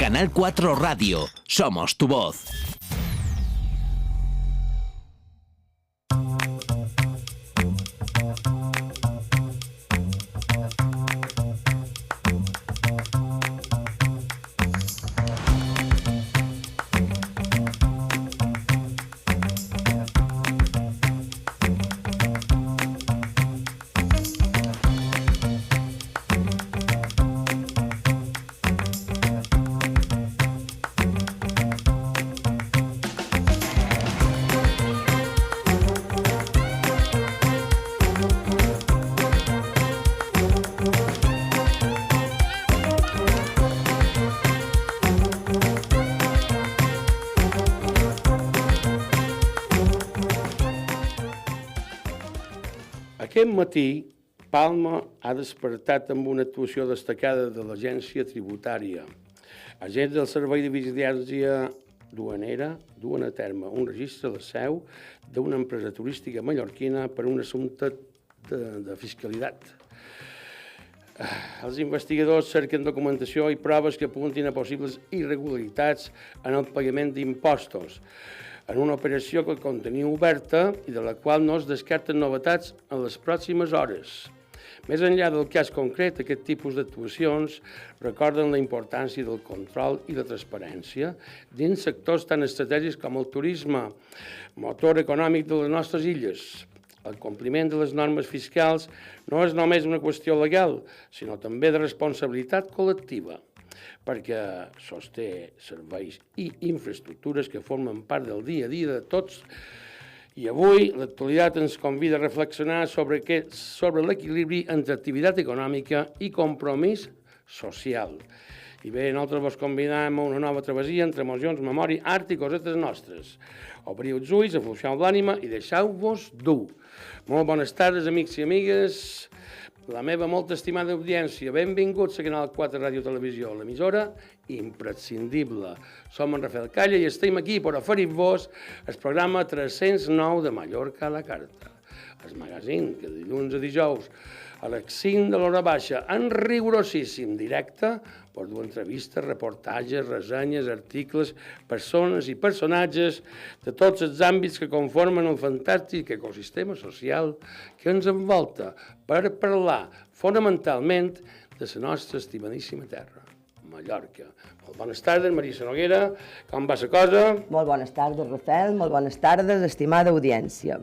Canal 4 Radio. Somos tu voz. Aquest matí, Palma ha despertat amb una actuació destacada de l'Agència Tributària. Agents del Servei de Vigilància Duanera duen a terme un registre de seu d'una empresa turística mallorquina per un assumpte de fiscalitat. Els investigadors cerquen documentació i proves que apuntin a possibles irregularitats en el pagament d'impostos, en una operació que continua oberta i de la qual no es descarten novetats en les pròximes hores. Més enllà del cas concret, aquest tipus d'actuacions recorden la importància del control i la transparència dins sectors tan estratègics com el turisme, motor econòmic de les nostres illes. El compliment de les normes fiscals no és només una qüestió legal, sinó també de responsabilitat col·lectiva, perquè sosté serveis i infraestructures que formen part del dia a dia de tots. I avui l'actualitat ens convida a reflexionar sobre l'equilibri entre activitat econòmica i compromís social. I bé, nosaltres vos convidam a una nova travessia entre emocions, memòria, art i cosetes nostres. Obriu els ulls, afluixeu l'ànima i deixeu-vos dur. Molt bones tardes, amics i amigues. La meva molt estimada audiència, benvinguts a Canal 4 Ràdio Televisió, l'emissora imprescindible. Som en Rafael Calla i estem aquí per oferir-vos el programa 309 de Mallorca a la carta. El magazín que de dilluns a dijous a les 5 de l'hora baixa, en rigorosíssim directe, per dur entrevistes, reportatges, ressenyes, articles, persones i personatges de tots els àmbits que conformen el fantàstic ecosistema social que ens envolta, per parlar fonamentalment de la nostra estimadíssima terra, Mallorca. Molt bones tardes, Marisa Noguera, com va la cosa? Molt bones tardes, Rafael, molt bones tardes, estimada audiència.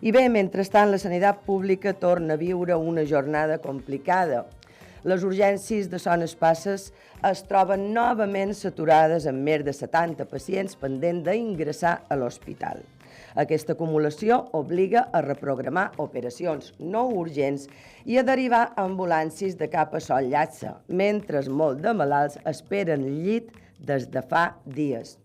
I bé, mentrestant, la sanitat pública torna a viure una jornada complicada. Les urgències de Son Espasses es troben novament saturades amb més de 70 pacients pendents d'ingressar a l'hospital. Aquesta acumulació obliga a reprogramar operacions no urgents i a derivar ambulàncies de cap a Sol Llàtzer, mentre molts de malalts esperen llit des de fa dies.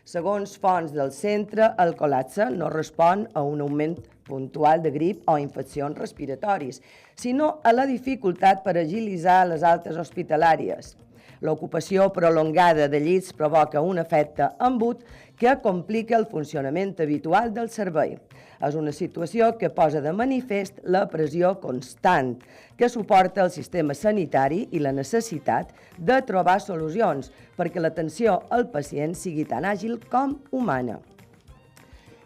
Segons fonts del centre, el col·lapse no respon a un augment puntual de grip o infeccions respiratòries, sinó a la dificultat per agilitzar les altes hospitalàries. L'ocupació prolongada de llits provoca un efecte embut que complica el funcionament habitual del servei. És una situació que posa de manifest la pressió constant que suporta el sistema sanitari i la necessitat de trobar solucions perquè l'atenció al pacient sigui tan àgil com humana.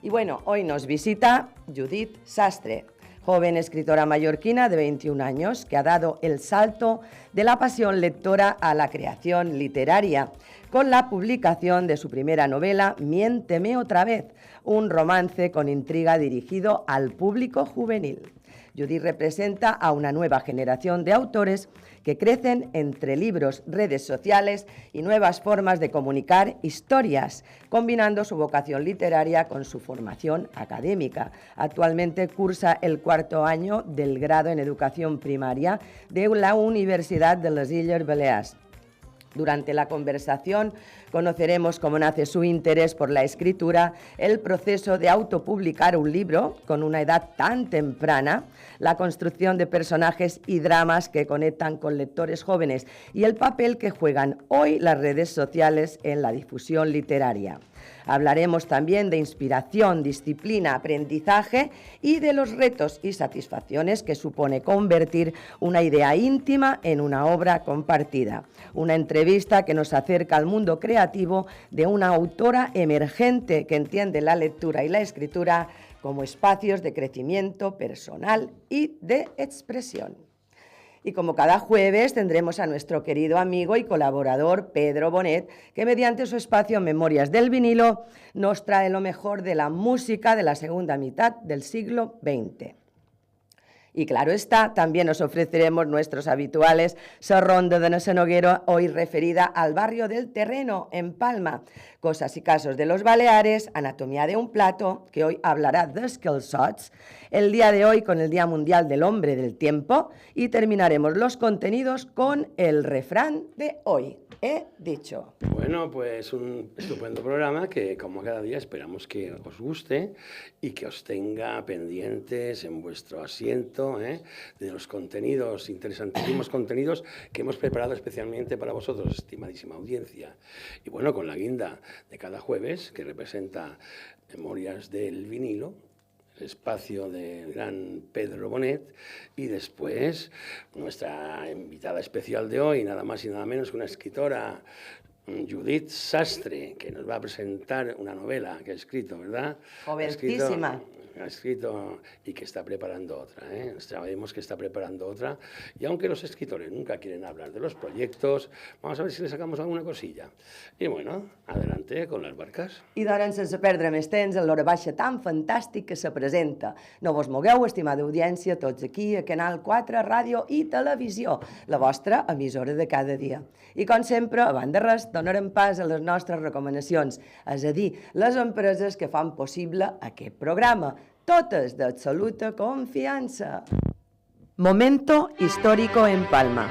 Y bueno, hoy nos visita Judith Sastre, joven escritora mallorquina de 21 años que ha dado el salto de la pasión lectora a la creación literaria con la publicación de su primera novela Miénteme otra vez, un romance con intriga dirigido al público juvenil. Judith representa a una nueva generación de autores que crecen entre libros, redes sociales y nuevas formas de comunicar historias, combinando su vocación literaria con su formación académica. Actualmente cursa el 4º año del grado en Educación Primaria de la Universidad de las Illes Balears. Durante la conversación Conoceremos cómo nace su interés por la escritura, el proceso de autopublicar un libro con una edad tan temprana, la construcción de personajes y dramas que conectan con lectores jóvenes y el papel que juegan hoy las redes sociales en la difusión literaria. Hablaremos también de inspiración, disciplina, aprendizaje y de los retos y satisfacciones que supone convertir una idea íntima en una obra compartida. Una entrevista que nos acerca al mundo creativo de una autora emergente que entiende la lectura y la escritura como espacios de crecimiento personal y de expresión. Y como cada jueves tendremos a nuestro querido amigo y colaborador Pedro Bonet, que mediante su espacio Memorias del Vinilo nos trae lo mejor de la música de la segunda mitad del siglo XX. Y claro está, también os ofreceremos nuestros habituales Sa Ronda de Nasa Noguera, hoy referida al barrio del Terreno, en Palma. Cosas y casos de los Baleares, anatomía de un plato, que hoy hablará de calçots, el día de hoy con el Día Mundial del Hombre del Tiempo, y terminaremos los contenidos con el refrán de hoy. He dicho. Bueno, pues un estupendo programa que, como cada día, esperamos que os guste y que os tenga pendientes en vuestro asiento de los contenidos, interesantísimos contenidos que hemos preparado especialmente para vosotros, estimadísima audiencia. Y bueno, con la guinda de cada jueves, que representa Memorias del Vinilo, el espacio del gran Pedro Bonet, y después nuestra invitada especial de hoy, nada más y nada menos que una escritora, Judith Sastre, que nos va a presentar una novela que ha escrito, ¿verdad? Jovencísima. Ha escrito y que está preparando otra, Sabemos que está preparando otra, y aunque los escritores nunca quieren hablar de los proyectos, vamos a ver si le sacamos alguna cosilla. I bueno, adelante con les barques. I d'ara, sense perdre més temps, en l'hora baixa tan fantàstic que se presenta. No vos mogueu, estimada audiència, tots aquí a Canal 4, Ràdio i Televisió, la vostra emissora de cada dia. I com sempre, abans de res, donarem pas a les nostres recomanacions, és a dir, les empreses que fan possible aquest programa, totes d'absoluta confiança. Momento histórico en Palma.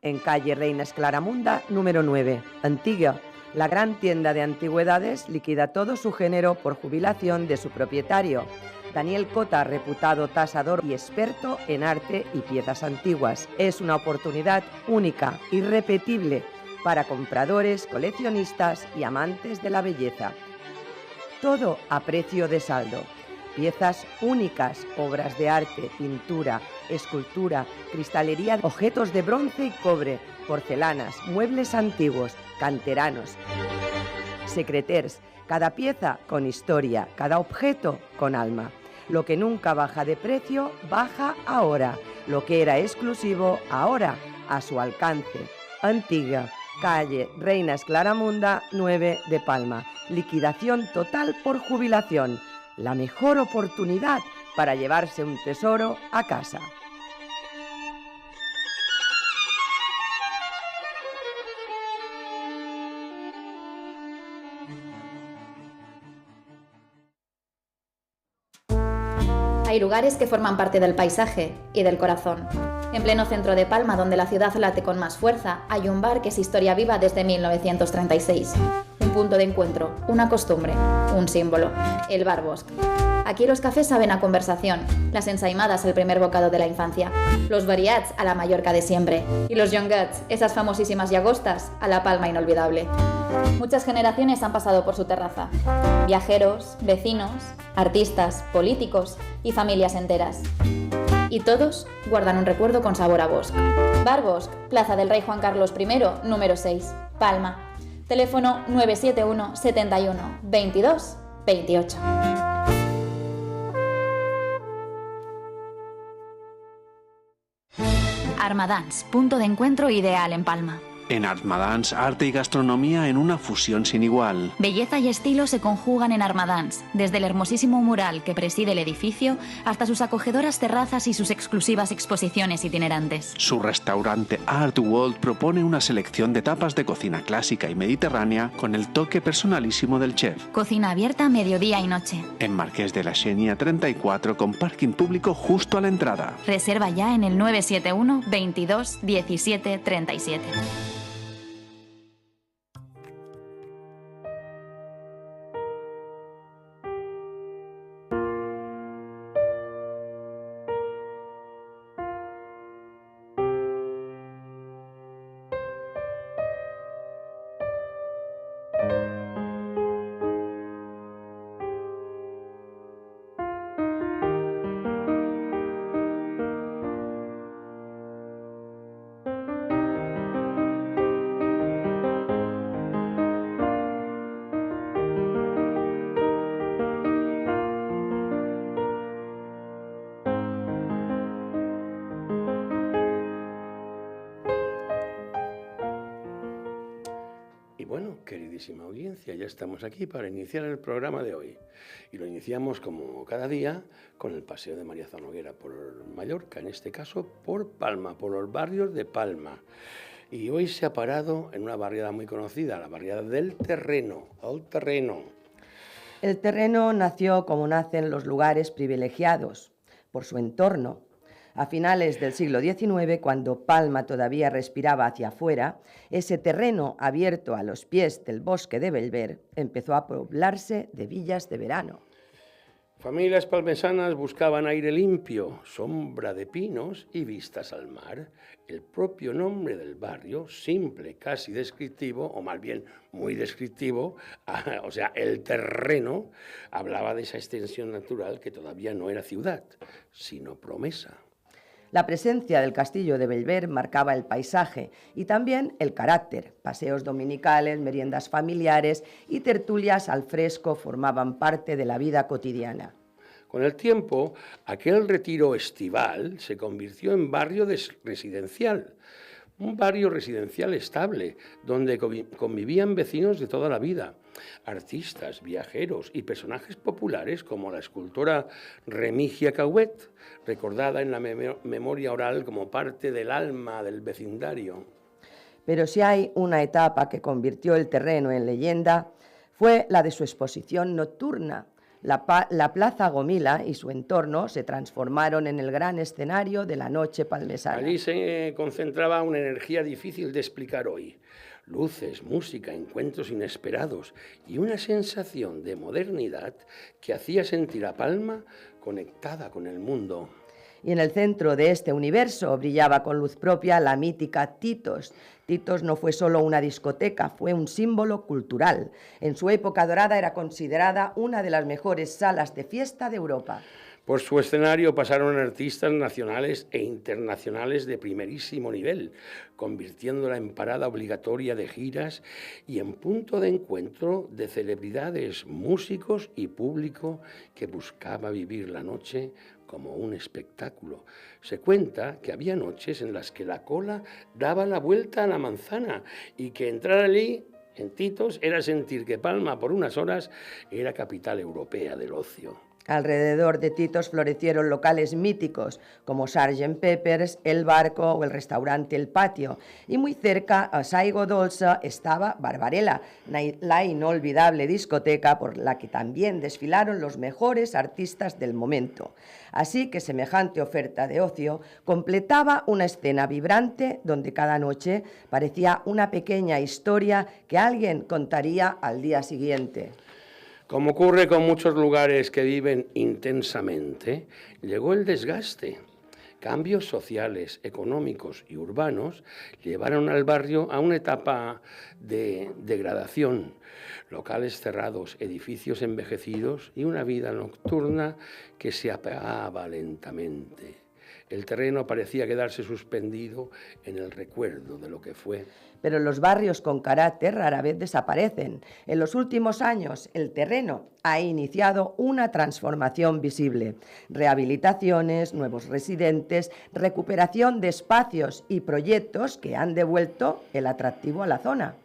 En calle Reina Esclaramunda, número 9, Antigua. La gran tienda de antigüedades liquida todo su género por jubilación de su propietario. Daniel Cota, reputado tasador y experto en arte y piezas antiguas. Es una oportunidad única, irrepetible, para compradores, coleccionistas y amantes de la belleza. Todo a precio de saldo. Piezas únicas, obras de arte, pintura, escultura, cristalería, objetos de bronce y cobre, porcelanas, muebles antiguos, canteranos, secreters. Cada pieza con historia, cada objeto con alma. Lo que nunca baja de precio, baja ahora. Lo que era exclusivo, ahora a su alcance. Antigua, calle Reina Esclaramunda 9 de Palma. Liquidación total por jubilación. La mejor oportunidad para llevarse un tesoro a casa. Hay lugares que forman parte del paisaje y del corazón. En pleno centro de Palma, donde la ciudad late con más fuerza, hay un bar que es historia viva desde 1936. Un punto de encuentro, una costumbre, un símbolo, el Bar Bosc. Aquí los cafés saben a conversación, las ensaimadas el primer bocado de la infancia, los variats a la Mallorca de siempre y los jonguets, esas famosísimas llagostas, a la Palma inolvidable. Muchas generaciones han pasado por su terraza. Viajeros, vecinos, artistas, políticos y familias enteras. Y todos guardan un recuerdo con sabor a Bosc. Bar Bosc, Plaza del Rey Juan Carlos I, número 6, Palma. Teléfono 971 71 22 28. Armadans, punto de encuentro ideal en Palma. En Art Madance, arte y gastronomía en una fusión sin igual. Belleza y estilo se conjugan en Armadance, desde el hermosísimo mural que preside el edificio hasta sus acogedoras terrazas y sus exclusivas exposiciones itinerantes. Su restaurante Art World propone una selección de tapas de cocina clásica y mediterránea con el toque personalísimo del chef. Cocina abierta mediodía y noche. En Marqués de la Xenia 34 con parking público justo a la entrada. Reserva ya en el 971 22 17 37. Bueno, queridísima audiencia, ya estamos aquí para iniciar el programa de hoy. Y lo iniciamos como cada día con el paseo de María Zanoguera por Mallorca, en este caso por Palma, por los barrios de Palma. Y hoy se ha parado en una barriada muy conocida, la barriada del Terreno, el Terreno. El Terreno nació como nacen los lugares privilegiados, por su entorno. A finales del siglo XIX, cuando Palma todavía respiraba hacia afuera, ese terreno abierto a los pies del bosque de Bellver empezó a poblarse de villas de verano. Familias palmesanas buscaban aire limpio, sombra de pinos y vistas al mar. El propio nombre del barrio, simple, casi descriptivo, o más bien muy descriptivo, o sea, el Terreno, hablaba de esa extensión natural que todavía no era ciudad, sino promesa. La presencia del castillo de Bellver marcaba el paisaje y también el carácter. Paseos dominicales, meriendas familiares y tertulias al fresco formaban parte de la vida cotidiana. Con el tiempo, aquel retiro estival se convirtió en barrio residencial, un barrio residencial estable, donde convivían vecinos de toda la vida, artistas, viajeros y personajes populares como la escultora Remigia Cauet, recordada en la memoria oral como parte del alma del vecindario. Pero si hay una etapa que convirtió el Terreno en leyenda, fue la de su exposición nocturna. La Plaza Gomila y su entorno se transformaron en el gran escenario de la noche palmesana. Allí se concentraba una energía difícil de explicar hoy. Luces, música, encuentros inesperados y una sensación de modernidad que hacía sentir a Palma conectada con el mundo. Y en el centro de este universo brillaba con luz propia la mítica Titos. Titos no fue solo una discoteca, fue un símbolo cultural. En su época dorada era considerada una de las mejores salas de fiesta de Europa. Por su escenario pasaron artistas nacionales e internacionales de primerísimo nivel, convirtiéndola en parada obligatoria de giras y en punto de encuentro de celebridades, músicos y público que buscaba vivir la noche como un espectáculo. Se cuenta que había noches en las que la cola daba la vuelta a la manzana y que entrar allí, en Titos, era sentir que Palma por unas horas era capital europea del ocio. Alrededor de Titos florecieron locales míticos como Sgt. Pepper's, El Barco o el restaurante El Patio. Y muy cerca, a Saigo Dolça, estaba Barbarella, la inolvidable discoteca por la que también desfilaron los mejores artistas del momento. Así que semejante oferta de ocio completaba una escena vibrante donde cada noche parecía una pequeña historia que alguien contaría al día siguiente. Como ocurre con muchos lugares que viven intensamente, llegó el desgaste. Cambios sociales, económicos y urbanos llevaron al barrio a una etapa de degradación. Locales cerrados, edificios envejecidos y una vida nocturna que se apagaba lentamente. El terreno parecía quedarse suspendido en el recuerdo de lo que fue. Pero los barrios con carácter rara vez desaparecen. En los últimos años, el terreno ha iniciado una transformación visible. Rehabilitaciones, nuevos residentes, recuperación de espacios y proyectos que han devuelto el atractivo a la zona.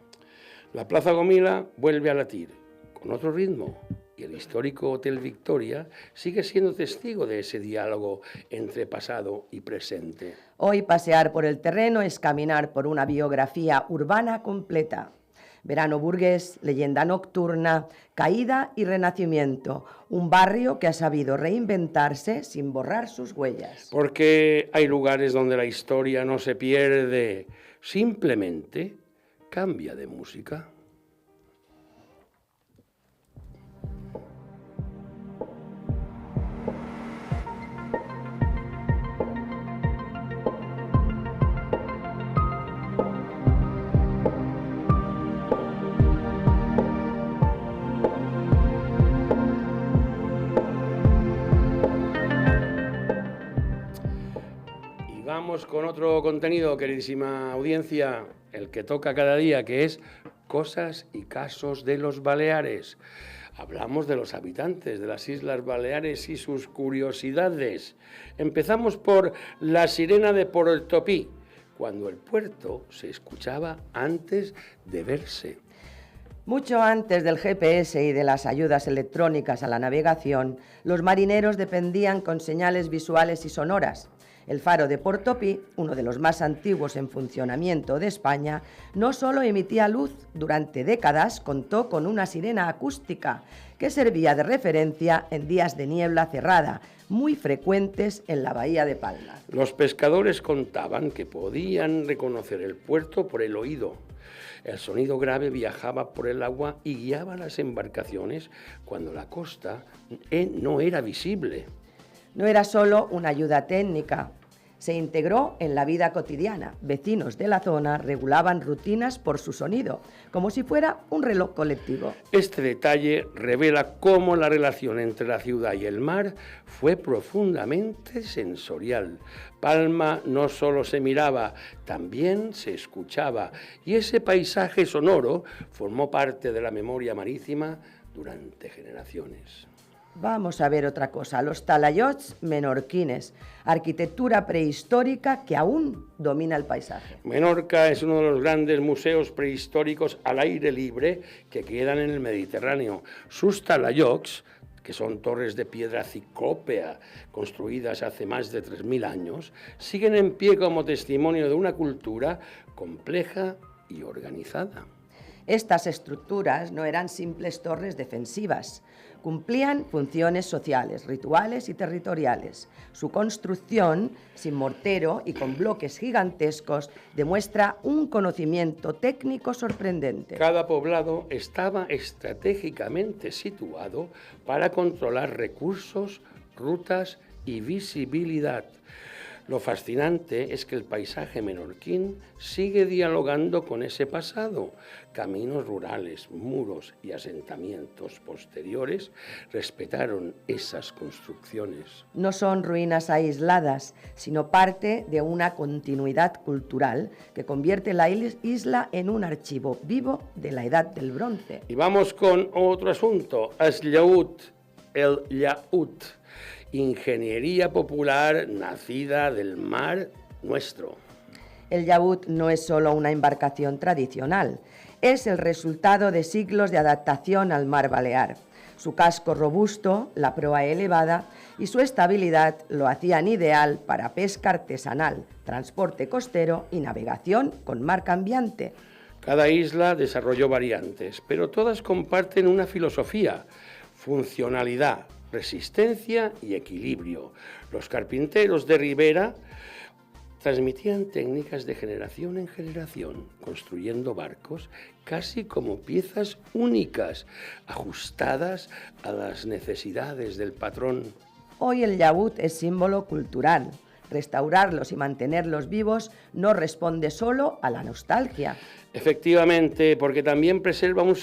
La Plaza Gomila vuelve a latir, con otro ritmo, y el histórico Hotel Victoria sigue siendo testigo de ese diálogo entre pasado y presente. Hoy pasear por el terreno es caminar por una biografía urbana completa. Verano burgués, leyenda nocturna, caída y renacimiento. Un barrio que ha sabido reinventarse sin borrar sus huellas. Porque hay lugares donde la historia no se pierde, simplemente cambia de música. Vamos con otro contenido, queridísima audiencia, el que toca cada día, que es Cosas y Casos de los Baleares. Hablamos de los habitantes de las Islas Baleares y sus curiosidades. Empezamos por la sirena de Portopí, cuando el puerto se escuchaba antes de verse. Mucho antes del GPS y de las ayudas electrónicas a la navegación, los marineros dependían con señales visuales y sonoras. El faro de Portopí, uno de los más antiguos en funcionamiento de España, no solo emitía luz, durante décadas contó con una sirena acústica que servía de referencia en días de niebla cerrada, muy frecuentes en la bahía de Palma. Los pescadores contaban que podían reconocer el puerto por el oído. El sonido grave viajaba por el agua y guiaba las embarcaciones cuando la costa no era visible. No era solo una ayuda técnica, se integró en la vida cotidiana. Vecinos de la zona regulaban rutinas por su sonido, como si fuera un reloj colectivo. Este detalle revela cómo la relación entre la ciudad y el mar fue profundamente sensorial. Palma no solo se miraba, también se escuchaba, y ese paisaje sonoro formó parte de la memoria marítima durante generaciones. Vamos a ver otra cosa, los talayots menorquines, arquitectura prehistórica que aún domina el paisaje. Menorca es uno de los grandes museos prehistóricos al aire libre que quedan en el Mediterráneo. Sus talayots, que son torres de piedra ciclópea construidas hace más de 3.000 años, siguen en pie como testimonio de una cultura compleja y organizada. Estas estructuras no eran simples torres defensivas, cumplían funciones sociales, rituales y territoriales. Su construcción, sin mortero y con bloques gigantescos, demuestra un conocimiento técnico sorprendente. Cada poblado estaba estratégicamente situado para controlar recursos, rutas y visibilidad. Lo fascinante es que el paisaje menorquín sigue dialogando con ese pasado. Caminos rurales, muros y asentamientos posteriores respetaron esas construcciones. No son ruinas aisladas, sino parte de una continuidad cultural que convierte la isla en un archivo vivo de la Edad del Bronce. Y vamos con otro asunto, el llaüt. Ingeniería popular nacida del mar nuestro. El llaüt no es solo una embarcación tradicional, es el resultado de siglos de adaptación al mar Balear. Su casco robusto, la proa elevada y su estabilidad lo hacían ideal para pesca artesanal, transporte costero y navegación con mar cambiante. Cada isla desarrolló variantes, pero todas comparten una filosofía: funcionalidad, resistencia y equilibrio. Los carpinteros de Ribera transmitían técnicas de generación en generación, construyendo barcos casi como piezas únicas, ajustadas a las necesidades del patrón. Hoy el llaüt es símbolo cultural. Restaurarlos y mantenerlos vivos no responde solo a la nostalgia. Efectivamente, porque también preserva un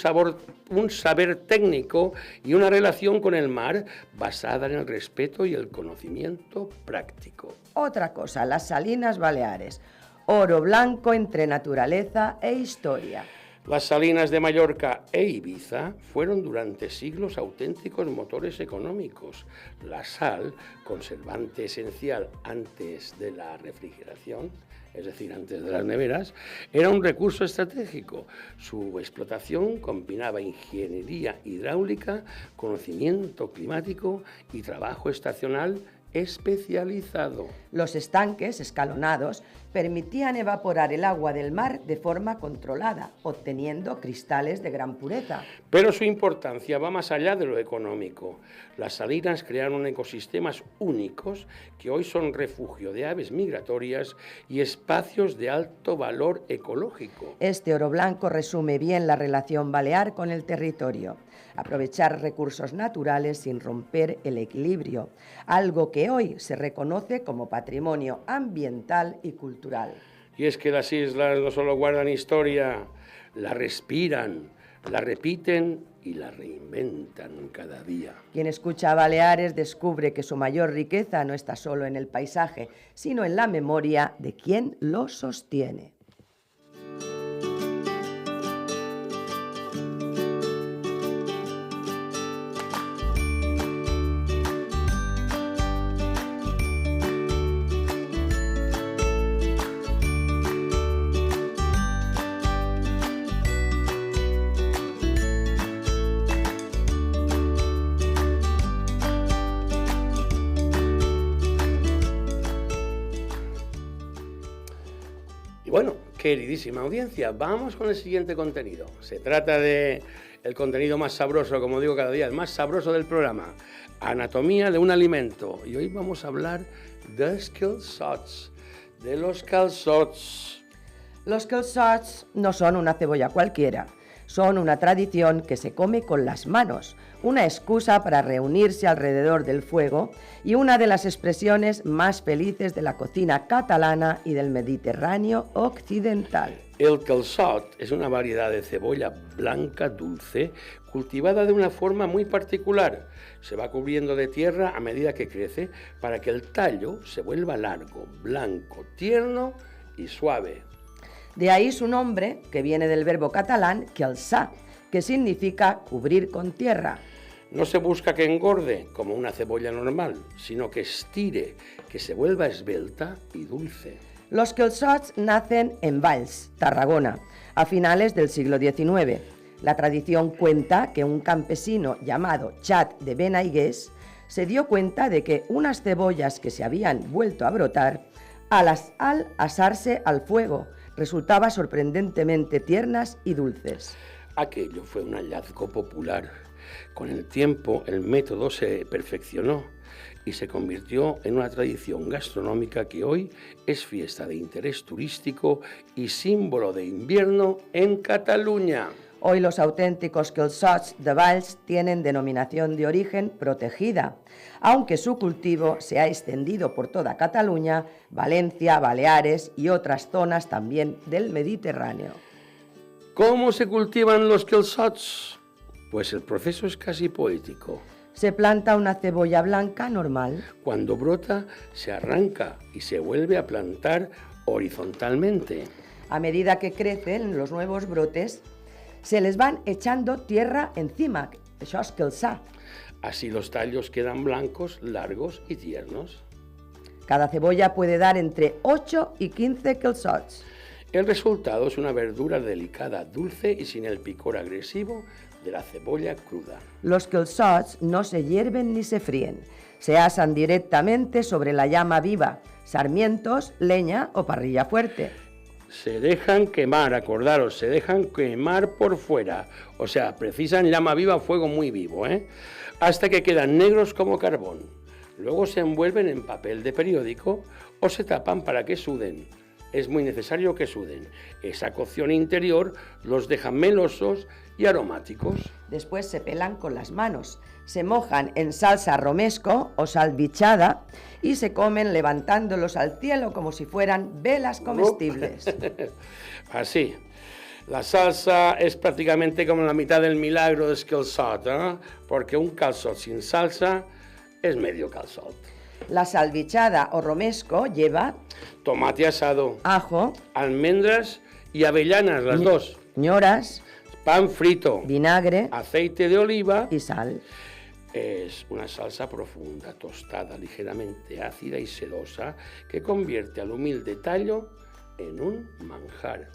saber técnico y una relación con el mar basada en el respeto y el conocimiento práctico. Otra cosa, las Salinas Baleares, oro blanco entre naturaleza e historia. Las Salinas de Mallorca e Ibiza fueron durante siglos auténticos motores económicos. La sal, conservante esencial antes de la refrigeración, es decir, antes de las neveras, era un recurso estratégico. Su explotación combinaba ingeniería hidráulica, conocimiento climático y trabajo estacional especializado. Los estanques escalonados permitían evaporar el agua del mar de forma controlada, obteniendo cristales de gran pureza. Pero su importancia va más allá de lo económico. Las salinas crearon ecosistemas únicos que hoy son refugio de aves migratorias y espacios de alto valor ecológico. Este oro blanco resume bien la relación balear con el territorio. Aprovechar recursos naturales sin romper el equilibrio, algo que hoy se reconoce como patrimonio ambiental y cultural. Y es que las islas no solo guardan historia, la respiran, la repiten y la reinventan cada día. Quien escucha a Baleares descubre que su mayor riqueza no está solo en el paisaje, sino en la memoria de quien lo sostiene. Y bueno, queridísima audiencia, vamos con el siguiente contenido. Se trata de el contenido más sabroso, como digo cada día, el más sabroso del programa, anatomía de un alimento. Y hoy vamos a hablar de calçots, de los calçots. Los calçots no son una cebolla cualquiera, son una tradición que se come con las manos, una excusa para reunirse alrededor del fuego y una de las expresiones más felices de la cocina catalana y del Mediterráneo occidental. El calçot es una variedad de cebolla blanca dulce cultivada de una forma muy particular. Se va cubriendo de tierra a medida que crece para que el tallo se vuelva largo, blanco, tierno y suave. De ahí su nombre, que viene del verbo catalán calçar, que significa cubrir con tierra. No se busca que engorde como una cebolla normal, sino que estire, que se vuelva esbelta y dulce. Los calçots nacen en Valls, Tarragona, a finales del siglo XIX. La tradición cuenta que un campesino llamado Chat de Benaigués se dio cuenta de que unas cebollas que se habían vuelto a brotar, al asarse al fuego, resultaban sorprendentemente tiernas y dulces. Aquello fue un hallazgo popular. Con el tiempo el método se perfeccionó y se convirtió en una tradición gastronómica que hoy es fiesta de interés turístico y símbolo de invierno en Cataluña. Hoy los auténticos calçots de Valls tienen denominación de origen protegida, aunque su cultivo se ha extendido por toda Cataluña, Valencia, Baleares y otras zonas también del Mediterráneo. ¿Cómo se cultivan los calçots? Pues el proceso es casi poético. Se planta una cebolla blanca normal. Cuando brota, se arranca y se vuelve a plantar horizontalmente. A medida que crecen los nuevos brotes, se les van echando tierra encima. Això és calçar. Así los tallos quedan blancos, largos y tiernos. Cada cebolla puede dar entre 8 y 15 calçots. El resultado es una verdura delicada, dulce y sin el picor agresivo de la cebolla cruda. Los calçots no se hierven ni se fríen. Se asan directamente sobre la llama viva, sarmientos, leña o parrilla fuerte. Se dejan quemar, acordaros, se dejan quemar por fuera. O sea, precisan llama viva, fuego muy vivo, hasta que quedan negros como carbón. Luego se envuelven en papel de periódico o se tapan para que suden. es muy necesario que suden. Esa cocción interior los deja melosos y aromáticos. Después se pelan con las manos, se mojan en salsa romesco o salvichada y se comen levantándolos al cielo como si fueran velas comestibles. Así. La salsa es prácticamente como la mitad del milagro del calçot, ¿eh? Porque un calçot sin salsa es medio calçot. La salvichada o romesco lleva Tomate asado, ajo, almendras y avellanas, las dos. ñoras, Pan frito, vinagre aceite de oliva. y sal. Es una salsa profunda, tostada, ligeramente ácida y sedosa, que convierte al humilde tallo en un manjar.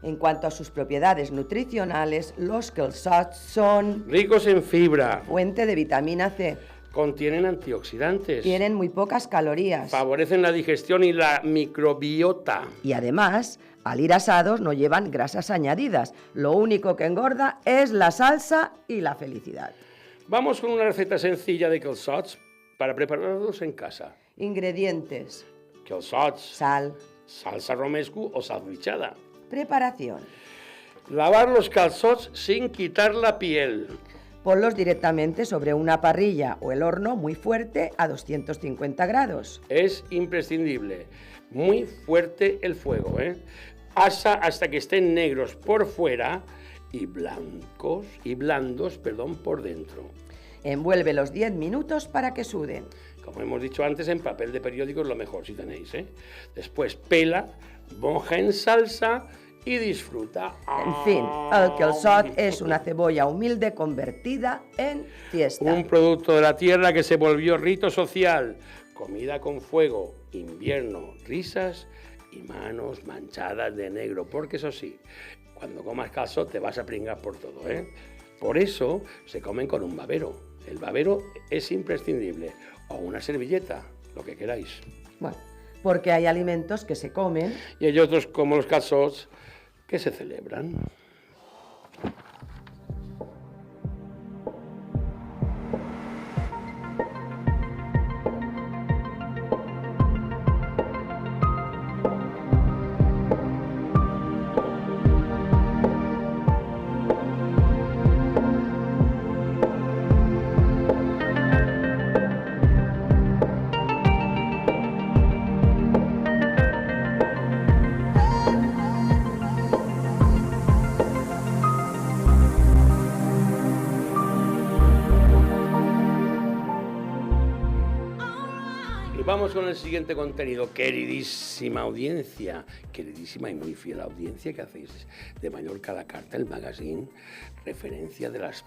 En cuanto a sus propiedades nutricionales, los calçots son Ricos en fibra, fuente de vitamina C. contienen antioxidantes, Tienen muy pocas calorías. favorecen la digestión y la microbiota. Y además, al ir asados no llevan grasas añadidas. Lo único que engorda es la salsa y la felicidad. Vamos con una receta sencilla de calçots para prepararlos en casa. Ingredientes: Calçots, sal. salsa romesco o salvichada. Preparación: Lavar los calçots sin quitar la piel. ponlos directamente sobre una parrilla o el horno muy fuerte a 250 grados. Es imprescindible. Muy fuerte el fuego, ¿eh? Asa hasta que estén negros por fuera y blandos, por dentro. Envuelve los 10 minutos para que suden. Como hemos dicho antes, en papel de periódico es lo mejor si tenéis, ¿eh? Después pela, moja en salsa y disfruta. En fin, el calçot es una cebolla humilde convertida en fiesta. Un producto de la tierra que se volvió rito social. Comida con fuego, invierno, risas y manos manchadas de negro. Porque eso sí, cuando comas calçot te vas a pringar por todo, ¿eh? Por eso se comen con un babero. El babero es imprescindible. O una servilleta, lo que queráis. Bueno, porque hay alimentos que se comen. Y hay otros, como los calçots, que se celebran. Vamos con el siguiente contenido, queridísima audiencia, queridísima y muy fiel audiencia que hacéis de Mallorca a la Carta, el magazine, referencia de las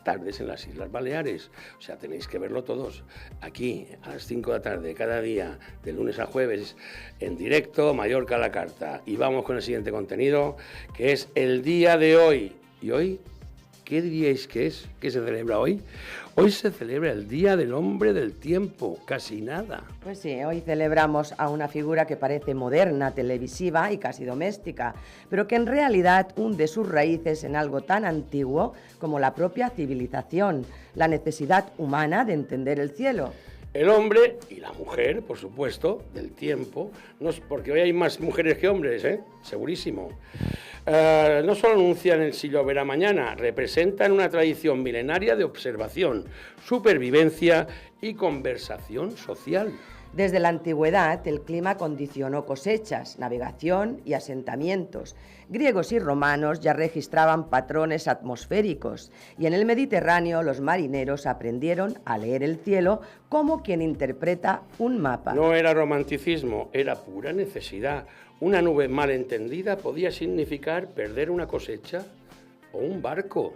tardes en las Islas Baleares. O sea, tenéis que verlo todos. Aquí, a las 5 de la tarde, cada día, de lunes a jueves, en directo, Mallorca a la Carta. Y vamos con el siguiente contenido, que es el día de hoy. ¿Y hoy? ¿Qué diríais que es? ¿Qué se celebra hoy? Hoy se celebra el Día del Hombre del Tiempo, casi nada. Pues sí, hoy celebramos a una figura que parece moderna, televisiva y casi doméstica, pero que en realidad hunde sus raíces en algo tan antiguo como la propia civilización, la necesidad humana de entender el cielo. El hombre y la mujer, por supuesto, del tiempo, porque hoy hay más mujeres que hombres, segurísimo. No solo anuncian el si lloverá mañana, representan una tradición milenaria de observación, supervivencia y conversación social. Desde la antigüedad, el clima condicionó cosechas, navegación y asentamientos. Griegos y romanos ya registraban patrones atmosféricos y en el Mediterráneo los marineros aprendieron a leer el cielo como quien interpreta un mapa. No era romanticismo, era pura necesidad. Una nube mal entendida podía significar perder una cosecha o un barco.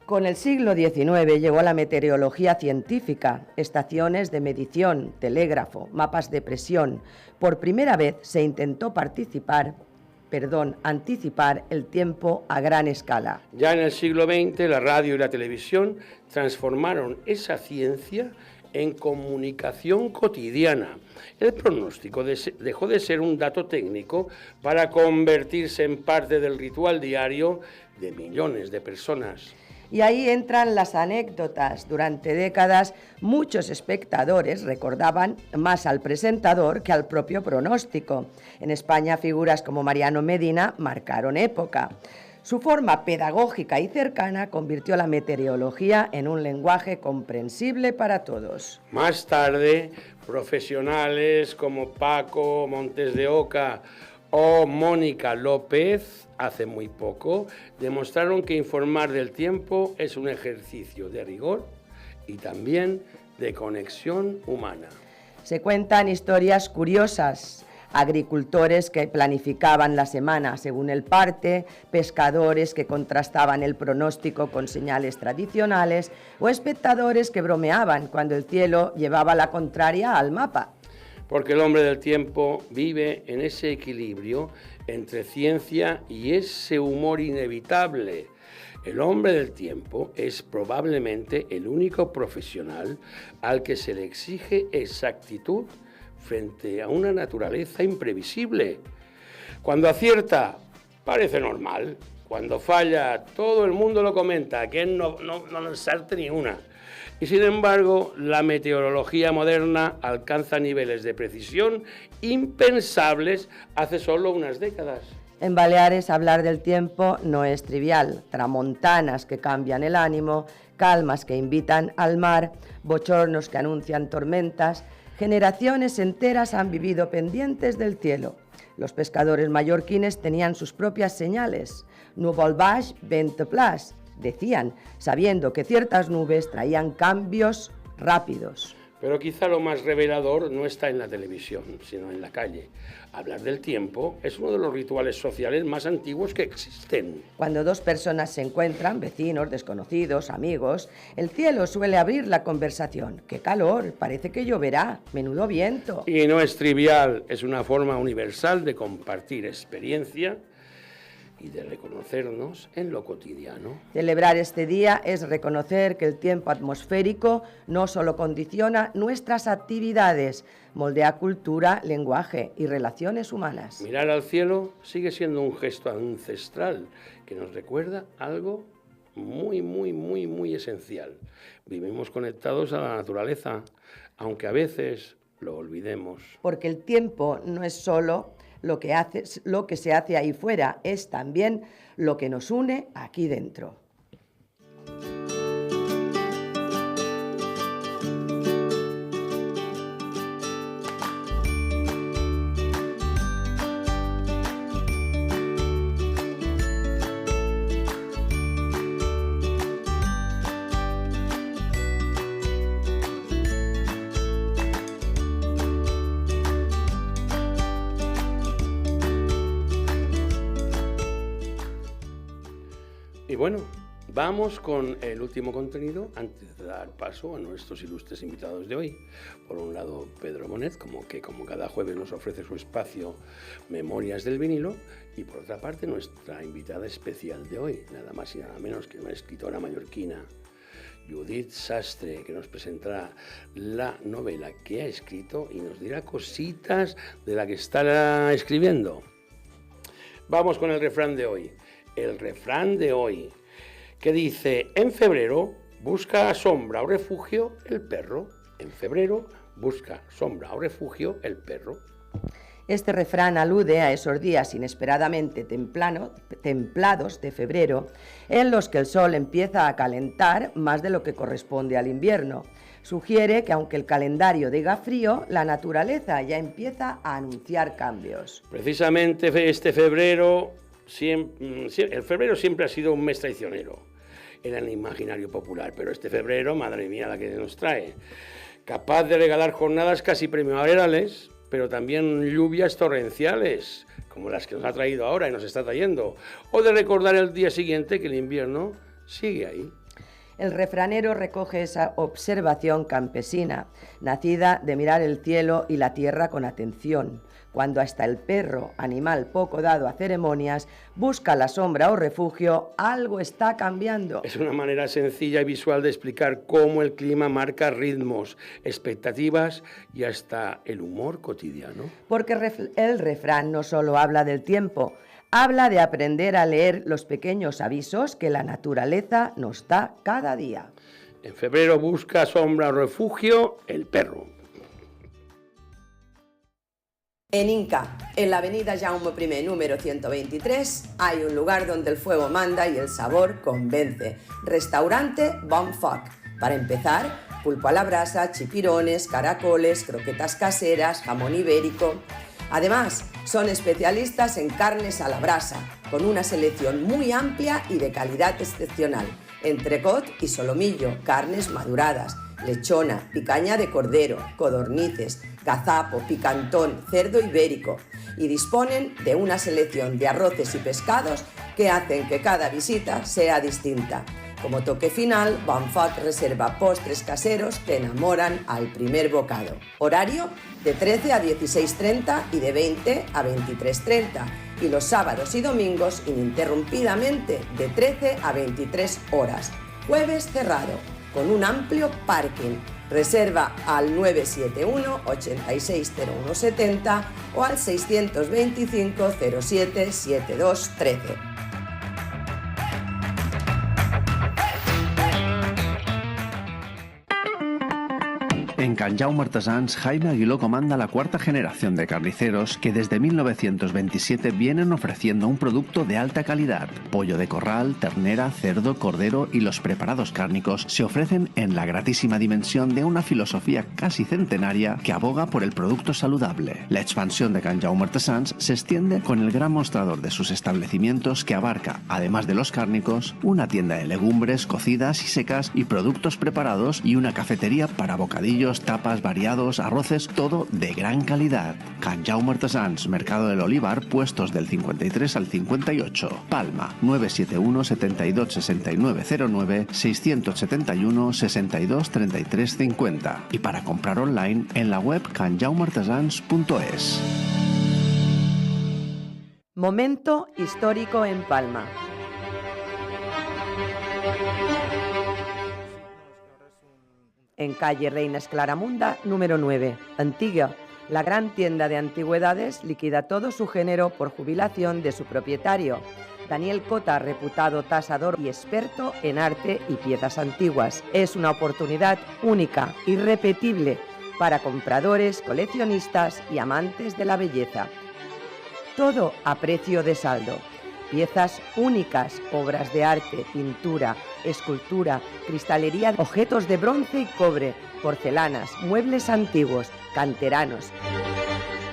Con el siglo XIX llegó la meteorología científica, estaciones de medición, telégrafo, mapas de presión. Por primera vez se intentó anticipar el tiempo a gran escala. Ya en el siglo XX la radio y la televisión transformaron esa ciencia en comunicación cotidiana. El pronóstico dejó de ser un dato técnico para convertirse en parte del ritual diario de millones de personas. Y ahí entran las anécdotas. Durante décadas, muchos espectadores recordaban más al presentador que al propio pronóstico. En España, figuras como Mariano Medina marcaron época. Su forma pedagógica y cercana convirtió la meteorología en un lenguaje comprensible para todos. Más tarde, profesionales como Paco Montes de Oca o Mónica López, hace muy poco, demostraron que informar del tiempo es un ejercicio de rigor y también de conexión humana. Se cuentan historias curiosas. Agricultores que planificaban la semana según el parte, pescadores que contrastaban el pronóstico con señales tradicionales o espectadores que bromeaban cuando el cielo llevaba la contraria al mapa. Porque el hombre del tiempo vive en ese equilibrio entre ciencia y ese humor inevitable. El hombre del tiempo es probablemente el único profesional al que se le exige exactitud frente a una naturaleza imprevisible. Cuando acierta, parece normal. Cuando falla, todo el mundo lo comenta, que no lanzarte ni una. Y sin embargo, la meteorología moderna alcanza niveles de precisión impensables hace solo unas décadas. En Baleares hablar del tiempo no es trivial. Tramontanas que cambian el ánimo, calmas que invitan al mar, bochornos que anuncian tormentas. Generaciones enteras han vivido pendientes del cielo. Los pescadores mallorquines tenían sus propias señales. Núvol baix, vent plas, decían, sabiendo que ciertas nubes traían cambios rápidos. Pero quizá lo más revelador no está en la televisión, sino en la calle. Hablar del tiempo es uno de los rituales sociales más antiguos que existen. Cuando dos personas se encuentran, vecinos, desconocidos, amigos, el cielo suele abrir la conversación. ¡Qué calor! Parece que lloverá. ¡Menudo viento! Y no es trivial, es una forma universal de compartir experiencia y de reconocernos en lo cotidiano. Celebrar este día es reconocer que el tiempo atmosférico no solo condiciona nuestras actividades, moldea cultura, lenguaje y relaciones humanas. Mirar al cielo sigue siendo un gesto ancestral que nos recuerda algo muy esencial. Vivimos conectados a la naturaleza, aunque a veces lo olvidemos. Porque el tiempo no es solo lo que se hace ahí fuera, es también lo que nos une aquí dentro. Y bueno, vamos con el último contenido antes de dar paso a nuestros ilustres invitados de hoy. Por un lado, Pedro Bonet, como cada jueves nos ofrece su espacio Memorias del Vinilo, y por otra parte nuestra invitada especial de hoy, nada más y nada menos que una escritora mallorquina, Judith Sastre, que nos presentará la novela que ha escrito y nos dirá cositas de la que está escribiendo. Vamos con el refrán de hoy. El refrán de hoy, que dice: en febrero busca sombra o refugio el perro. En febrero busca sombra o refugio el perro. Este refrán alude a esos días inesperadamente templados de febrero, en los que el sol empieza a calentar más de lo que corresponde al invierno. Sugiere que aunque el calendario diga frío, la naturaleza ya empieza a anunciar cambios. Precisamente este febrero, el febrero siempre ha sido un mes traicionero en el imaginario popular, pero este febrero, madre mía, la que nos trae, capaz de regalar jornadas casi primaverales, pero también lluvias torrenciales, como las que nos ha traído ahora y nos está trayendo, o de recordar el día siguiente que el invierno sigue ahí. El refranero recoge esa observación campesina, nacida de mirar el cielo y la tierra con atención, cuando hasta el perro, animal poco dado a ceremonias, busca la sombra o refugio, algo está cambiando. Es una manera sencilla y visual de explicar cómo el clima marca ritmos, expectativas y hasta el humor cotidiano. Porque el refrán no solo habla del tiempo, Habla de aprender a leer los pequeños avisos que la naturaleza nos da cada día. En febrero busca sombra o refugio el perro. En Inca, en la avenida Jaume I, número 123, hay un lugar donde el fuego manda y el sabor convence. Restaurante Bon Foc. Para empezar, pulpo a la brasa, chipirones, caracoles, croquetas caseras, jamón ibérico. Además, son especialistas en carnes a la brasa, con una selección muy amplia y de calidad excepcional. Entrecot y solomillo, carnes maduradas, lechona, picaña de cordero, codornices, gazapo, picantón, cerdo ibérico. Y disponen de una selección de arroces y pescados que hacen que cada visita sea distinta. Como toque final, Bon Foc reserva postres caseros que enamoran al primer bocado. Horario de 13 a 16:30 y de 20 a 23:30. Y los sábados y domingos ininterrumpidamente de 13 a 23 horas. Jueves cerrado, con un amplio parking. Reserva al 971 860170 o al 625 07 7213. En Can Jaume Artesans, Jaime Aguiló comanda la cuarta generación de carniceros que desde 1927 vienen ofreciendo un producto de alta calidad. Pollo de corral, ternera, cerdo, cordero y los preparados cárnicos se ofrecen en la gratísima dimensión de una filosofía casi centenaria que aboga por el producto saludable. La expansión de Can Jaume Artesans se extiende con el gran mostrador de sus establecimientos que abarca, además de los cárnicos, una tienda de legumbres cocidas y secas y productos preparados y una cafetería para bocadillos, tapas variados, arroces, todo de gran calidad. Can Jaume Artesans, Mercado del Olivar, puestos del 53 al 58. Palma, 971 72 6909 671 62 33 50. Y para comprar online en la web canjaumeartesans.es. Momento histórico en Palma. En calle Reina Esclaramunda, número 9, Antigua. La gran tienda de antigüedades liquida todo su género por jubilación de su propietario. Daniel Cota, reputado tasador y experto en arte y piezas antiguas. Es una oportunidad única, irrepetible, para compradores, coleccionistas y amantes de la belleza. Todo a precio de saldo. Piezas únicas, obras de arte, pintura, escultura, cristalería, objetos de bronce y cobre, porcelanas, muebles antiguos, canteranos,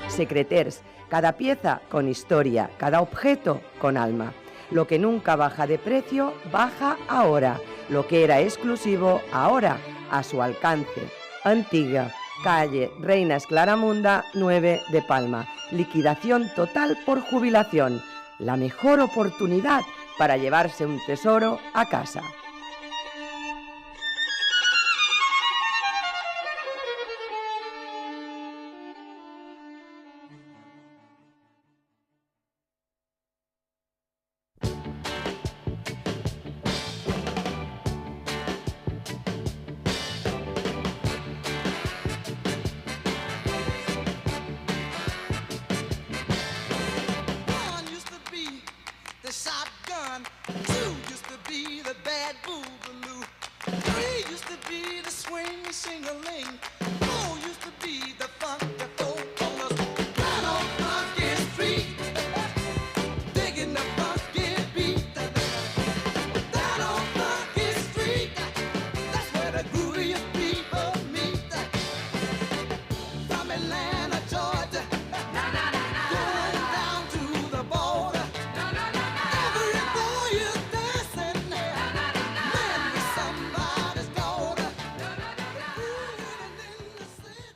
secreters, cada pieza con historia, cada objeto con alma. Lo que nunca baja de precio, baja ahora. Lo que era exclusivo, ahora a su alcance. Antigua, calle Reina Esclaramunda, 9 de Palma. Liquidación total por jubilación. La mejor oportunidad para llevarse un tesoro a casa.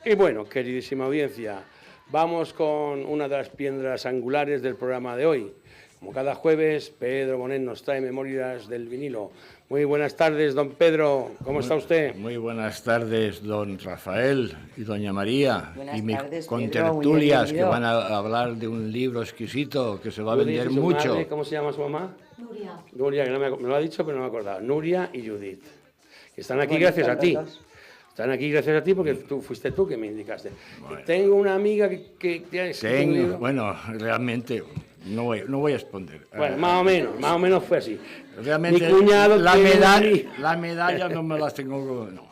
Y bueno, queridísima audiencia, vamos con una de las piedras angulares del programa de hoy. Como cada jueves, Pedro Bonet nos trae Memorias del Vinilo. Muy buenas tardes, don Pedro. ¿Cómo está usted? Muy buenas tardes, don Rafael y doña María. Buenas y mis tardes, contertulias Pedro, que van a hablar de un libro exquisito que se va a vender Judith y su mucho. madre, ¿cómo se llama su mamá? Nuria. Nuria, que me lo ha dicho, pero no me acordaba. Nuria y Judith. Que están aquí Bueno, gracias a están ti. los dos. Están aquí gracias a ti porque fuiste tú que me indicaste. Bueno. Tengo una amiga que bueno, realmente no voy a responder. Bueno, más o menos fue así. Realmente mi cuñado la medalla no me las tengo... No.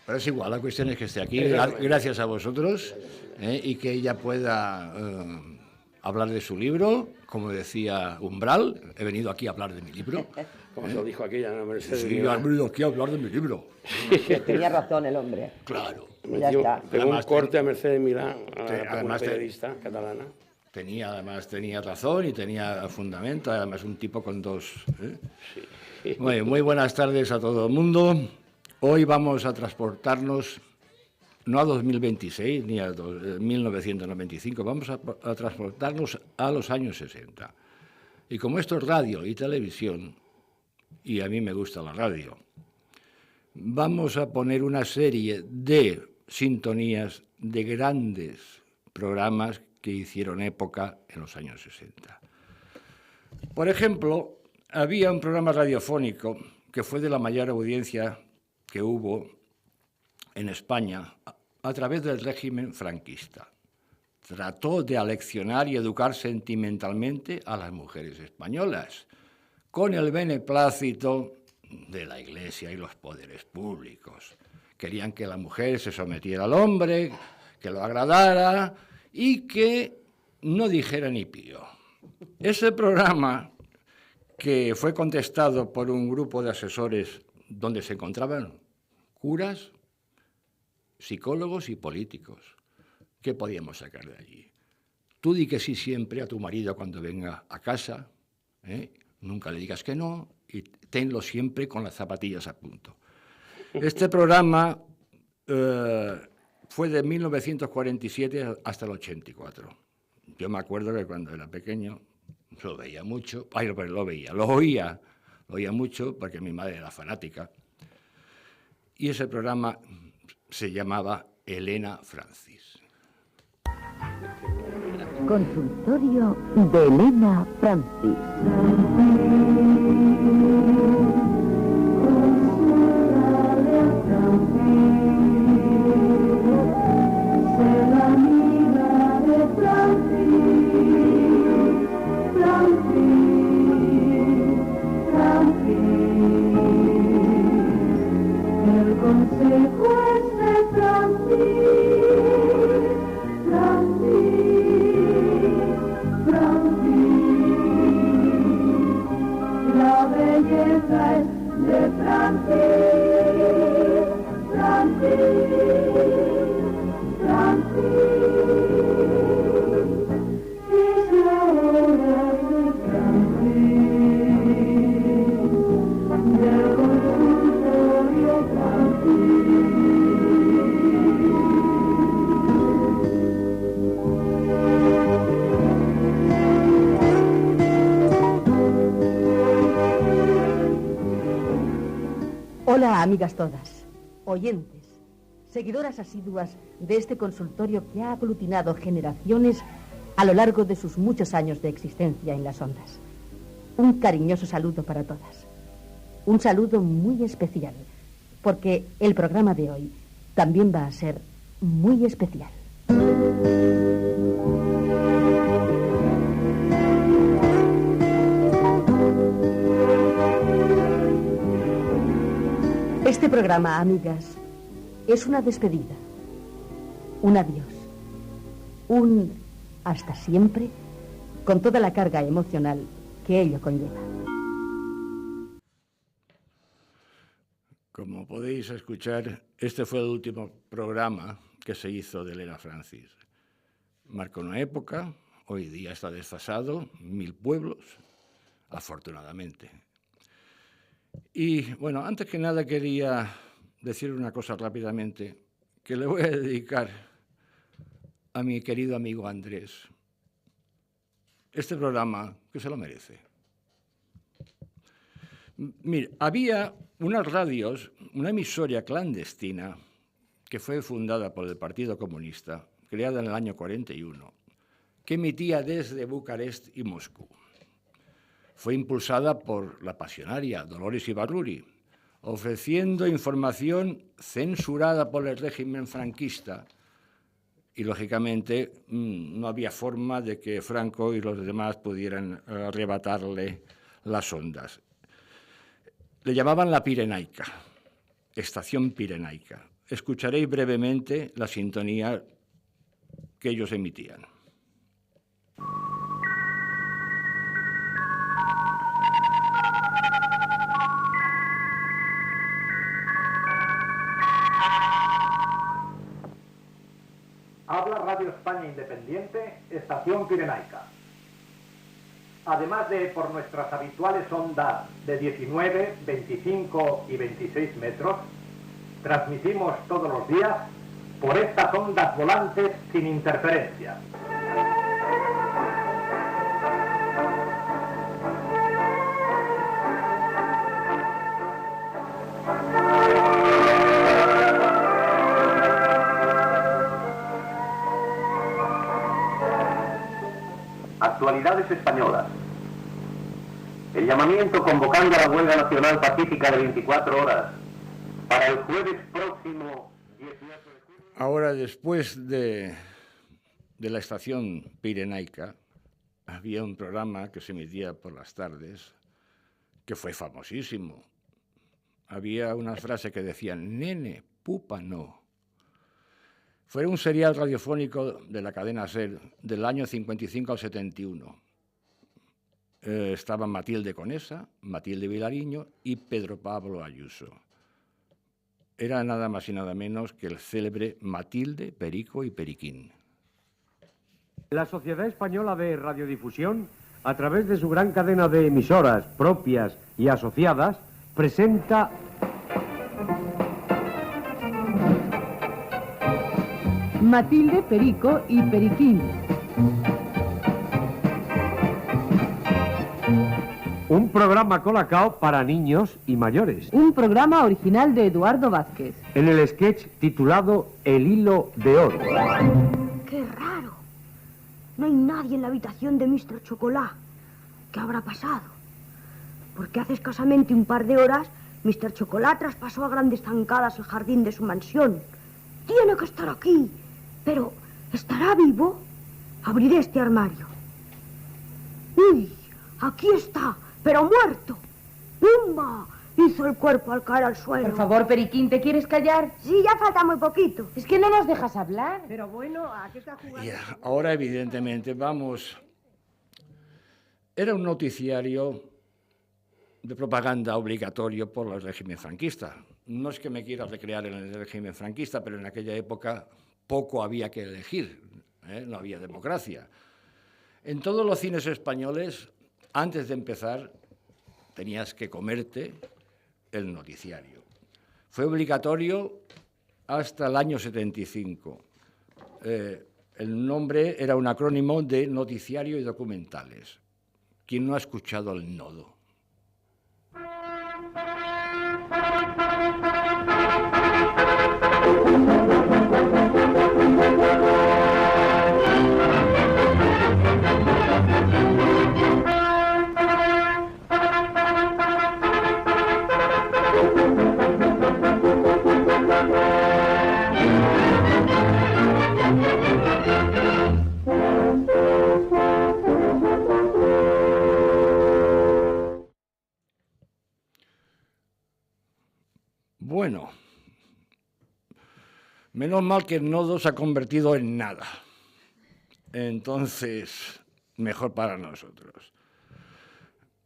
Pero es igual, la cuestión es que esté aquí, gracias a vosotros, y que ella pueda hablar de su libro, como decía Umbral, he venido aquí a hablar de mi libro. Como se lo dijo aquella, ¿no? Mercedes. Sí, he venido aquí a hablar de mi libro. Tenía razón el hombre. Claro. Ya está. Tengo un corte a Mercedes Milán, una periodista catalana. Tenía razón y tenía fundamento, además un tipo con dos... Sí. Muy buenas tardes a todo el mundo. Hoy vamos a transportarnos, no a 2026 ni a 1995, vamos a transportarnos a los años 60. Y como esto es radio y televisión, y a mí me gusta la radio, vamos a poner una serie de sintonías de grandes programas que hicieron época en los años 60. Por ejemplo, había un programa radiofónico que fue de la mayor audiencia que hubo en España a través del régimen franquista. Trató de aleccionar y educar sentimentalmente a las mujeres españolas, con el beneplácito de la Iglesia y los poderes públicos. Querían que la mujer se sometiera al hombre, que lo agradara y que no dijera ni pío. Ese programa, que fue contestado por un grupo de asesores donde se encontraban curas, psicólogos y políticos. ¿Qué podíamos sacar de allí? Tú di que sí siempre a tu marido cuando venga a casa, nunca le digas que no, y tenlo siempre con las zapatillas a punto. Este programa fue de 1947 hasta el 84. Yo me acuerdo que cuando era pequeño lo veía mucho, lo oía mucho porque mi madre era fanática. Y ese programa se llamaba Elena Francis. Consultorio de Elena Francis. Hola, amigas todas, oyentes, seguidoras asiduas de este consultorio que ha aglutinado generaciones a lo largo de sus muchos años de existencia en las ondas. Un cariñoso saludo para todas. Un saludo muy especial, porque el programa de hoy también va a ser muy especial. Este programa, amigas, es una despedida, un adiós, un hasta siempre, con toda la carga emocional que ello conlleva. Como podéis escuchar, este fue el último programa que se hizo de Elena Francis. Marcó una época, hoy día está desfasado, 1000 pueblos, afortunadamente. Y bueno, antes que nada quería decir una cosa rápidamente, que le voy a dedicar a mi querido amigo Andrés. Este programa, que se lo merece. Mira, había unas radios, una emisora clandestina, que fue fundada por el Partido Comunista, creada en el año 41, que emitía desde Bucarest y Moscú. Fue impulsada por la pasionaria Dolores Ibarruri, ofreciendo información censurada por el régimen franquista. Y, lógicamente, no había forma de que Franco y los demás pudieran arrebatarle las ondas. Le llamaban la Pirenaica, Estación Pirenaica. Escucharéis brevemente la sintonía que ellos emitían. Habla Radio España Independiente, Estación Pirenaica. Además de por nuestras habituales ondas de 19, 25 y 26 metros, transmitimos todos los días por estas ondas volantes sin interferencia. Actualidades españolas. El llamamiento convocando a la huelga nacional pacífica de 24 horas para el jueves próximo 18 de junio. Ahora, después de la Estación Pirenaica, había un programa que se emitía por las tardes que fue famosísimo. Había unas frases que decían, nene, pupa no. Fue un serial radiofónico de la cadena SER del año 55 al 71. Estaban Matilde Conesa, Matilde Vilariño y Pedro Pablo Ayuso. Era nada más y nada menos que el célebre Matilde, Perico y Periquín. La Sociedad Española de Radiodifusión, a través de su gran cadena de emisoras propias y asociadas, presenta Matilde, Perico y Periquín. un programa colacao para niños y mayores. Un programa original de Eduardo Vázquez. En el sketch titulado El hilo de oro. ¡Qué raro! No hay nadie en la habitación de Mr. Chocolá. ¿Qué habrá pasado? Porque hace escasamente un par de horas Mr. Chocolá traspasó a grandes zancadas el jardín de su mansión. Tiene que estar aquí. Pero, ¿estará vivo? Abriré este armario. ¡Uy! Aquí está, pero muerto. ¡Pumba! Hizo el cuerpo al caer al suelo. Por favor, Periquín, ¿te quieres callar? Sí, ya falta muy poquito. Es que no nos dejas hablar. Pero bueno, ¿a qué está jugando? Ahora, evidentemente, vamos... Era un noticiario de propaganda obligatorio por el régimen franquista. No es que me quiera recrear en el régimen franquista, pero en aquella época poco había que elegir, no había democracia. En todos los cines españoles, antes de empezar, tenías que comerte el noticiario. Fue obligatorio hasta el año 75. El nombre era un acrónimo de Noticiario y Documentales. ¿Quién no ha escuchado el nodo? Bueno, menos mal que el nodo se ha convertido en nada. Entonces, mejor para nosotros.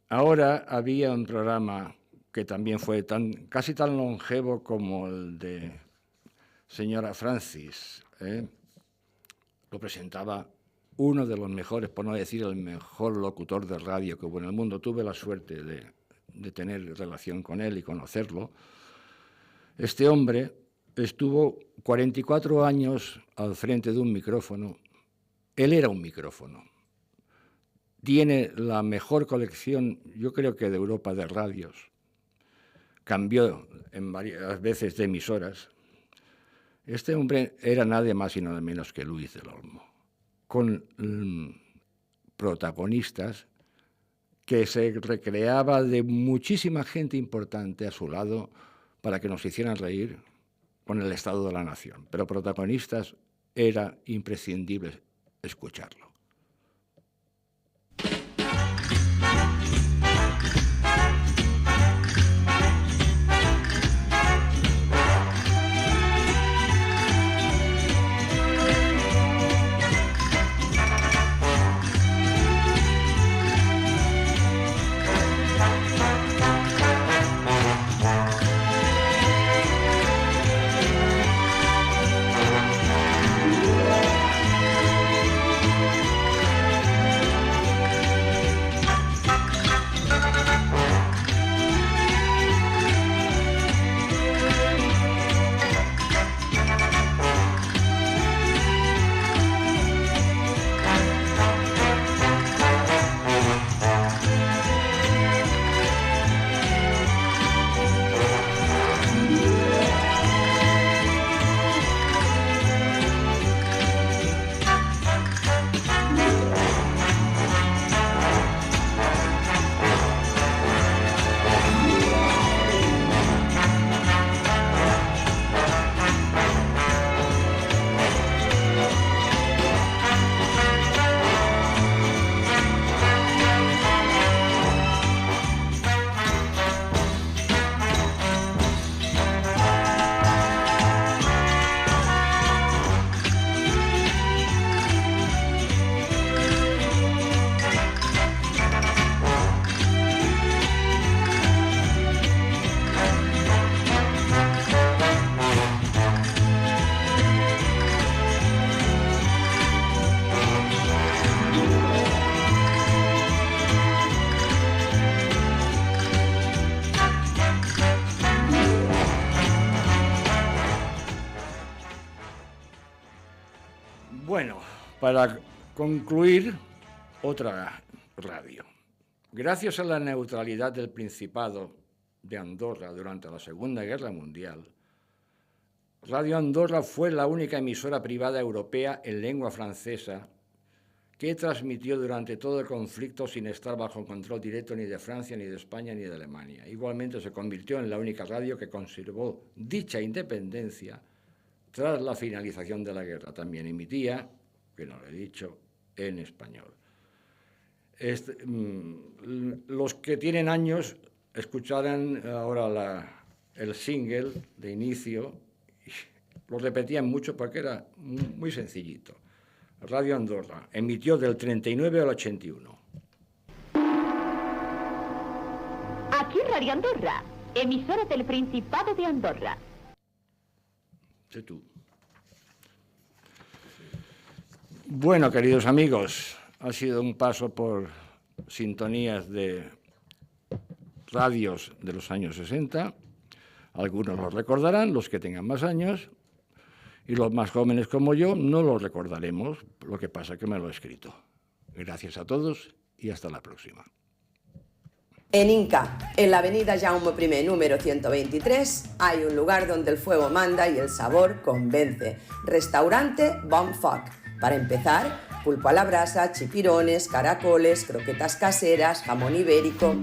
Ahora había un programa que también fue casi tan longevo como el de Señora Francis. Lo presentaba uno de los mejores, por no decir el mejor locutor de radio que hubo en el mundo. Tuve la suerte de tener relación con él y conocerlo. Este hombre estuvo 44 años al frente de un micrófono. Él era un micrófono. Tiene la mejor colección, yo creo que de Europa, de radios. Cambió en varias veces de emisoras. Este hombre era nada más y nada menos que Luis del Olmo, con protagonistas que se recreaba de muchísima gente importante a su lado, para que nos hicieran reír con el estado de la nación, pero protagonistas era imprescindible escucharlo. Bueno, para concluir, otra radio. Gracias a la neutralidad del Principado de Andorra durante la Segunda Guerra Mundial, Radio Andorra fue la única emisora privada europea en lengua francesa que transmitió durante todo el conflicto sin estar bajo control directo ni de Francia, ni de España, ni de Alemania. Igualmente se convirtió en la única radio que conservó dicha independencia tras la finalización de la guerra. También emitía, que no lo he dicho, en español. Los que tienen años escucharán ahora el single de inicio. Lo repetían mucho porque era muy sencillito. Radio Andorra emitió del 39 al 81. Aquí Radio Andorra, emisora del Principado de Andorra. Sí, tú. Bueno, queridos amigos, ha sido un paso por sintonías de radios de los años 60. Algunos lo recordarán, los que tengan más años, y los más jóvenes como yo no lo recordaremos, lo que pasa que me lo he escrito. Gracias a todos y hasta la próxima. En Inca, en la avenida Jaume I, número 123, hay un lugar donde el fuego manda y el sabor convence. Restaurante Bon Foc. Para empezar, pulpo a la brasa, chipirones, caracoles, croquetas caseras, jamón ibérico.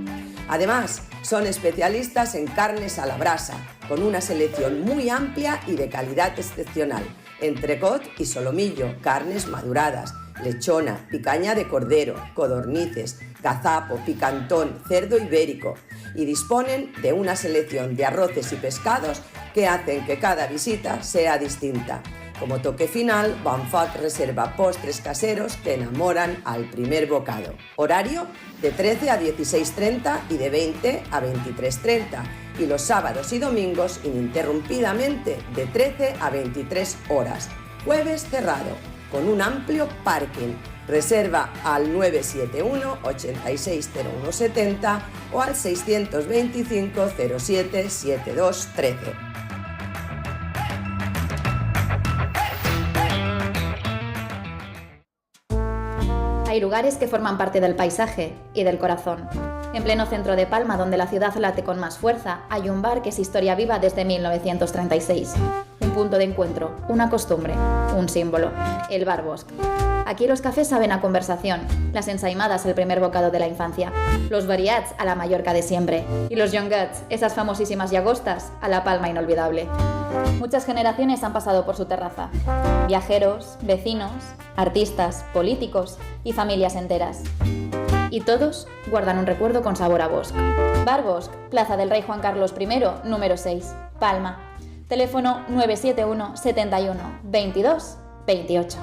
Además, son especialistas en carnes a la brasa, con una selección muy amplia y de calidad excepcional. Entrecot y solomillo, carnes maduradas, lechona, picaña de cordero, codornices, gazapo, picantón, cerdo ibérico, y disponen de una selección de arroces y pescados que hacen que cada visita sea distinta. Como toque final, Bon Foc reserva postres caseros que enamoran al primer bocado. Horario de 13 a 16:30 y de 20 a 23:30. Y los sábados y domingos ininterrumpidamente de 13 a 23 horas. Jueves cerrado, con un amplio parking. Reserva al 971 860170 o al 625 07 7213. Hay lugares que forman parte del paisaje y del corazón. En pleno centro de Palma, donde la ciudad late con más fuerza, hay un bar que es historia viva desde 1936. Un punto de encuentro, una costumbre, un símbolo, el Bar Bosch. Aquí los cafés saben a conversación, las ensaimadas el primer bocado de la infancia, los variats a la Mallorca de siempre y los Llongats, esas famosísimas llagostas, a la Palma inolvidable. Muchas generaciones han pasado por su terraza. Viajeros, vecinos, artistas, políticos y familias enteras. Y todos guardan un recuerdo con sabor a Bosch. Bar Bosch, Plaza del Rey Juan Carlos I, número 6, Palma. Teléfono 971 71 22 28.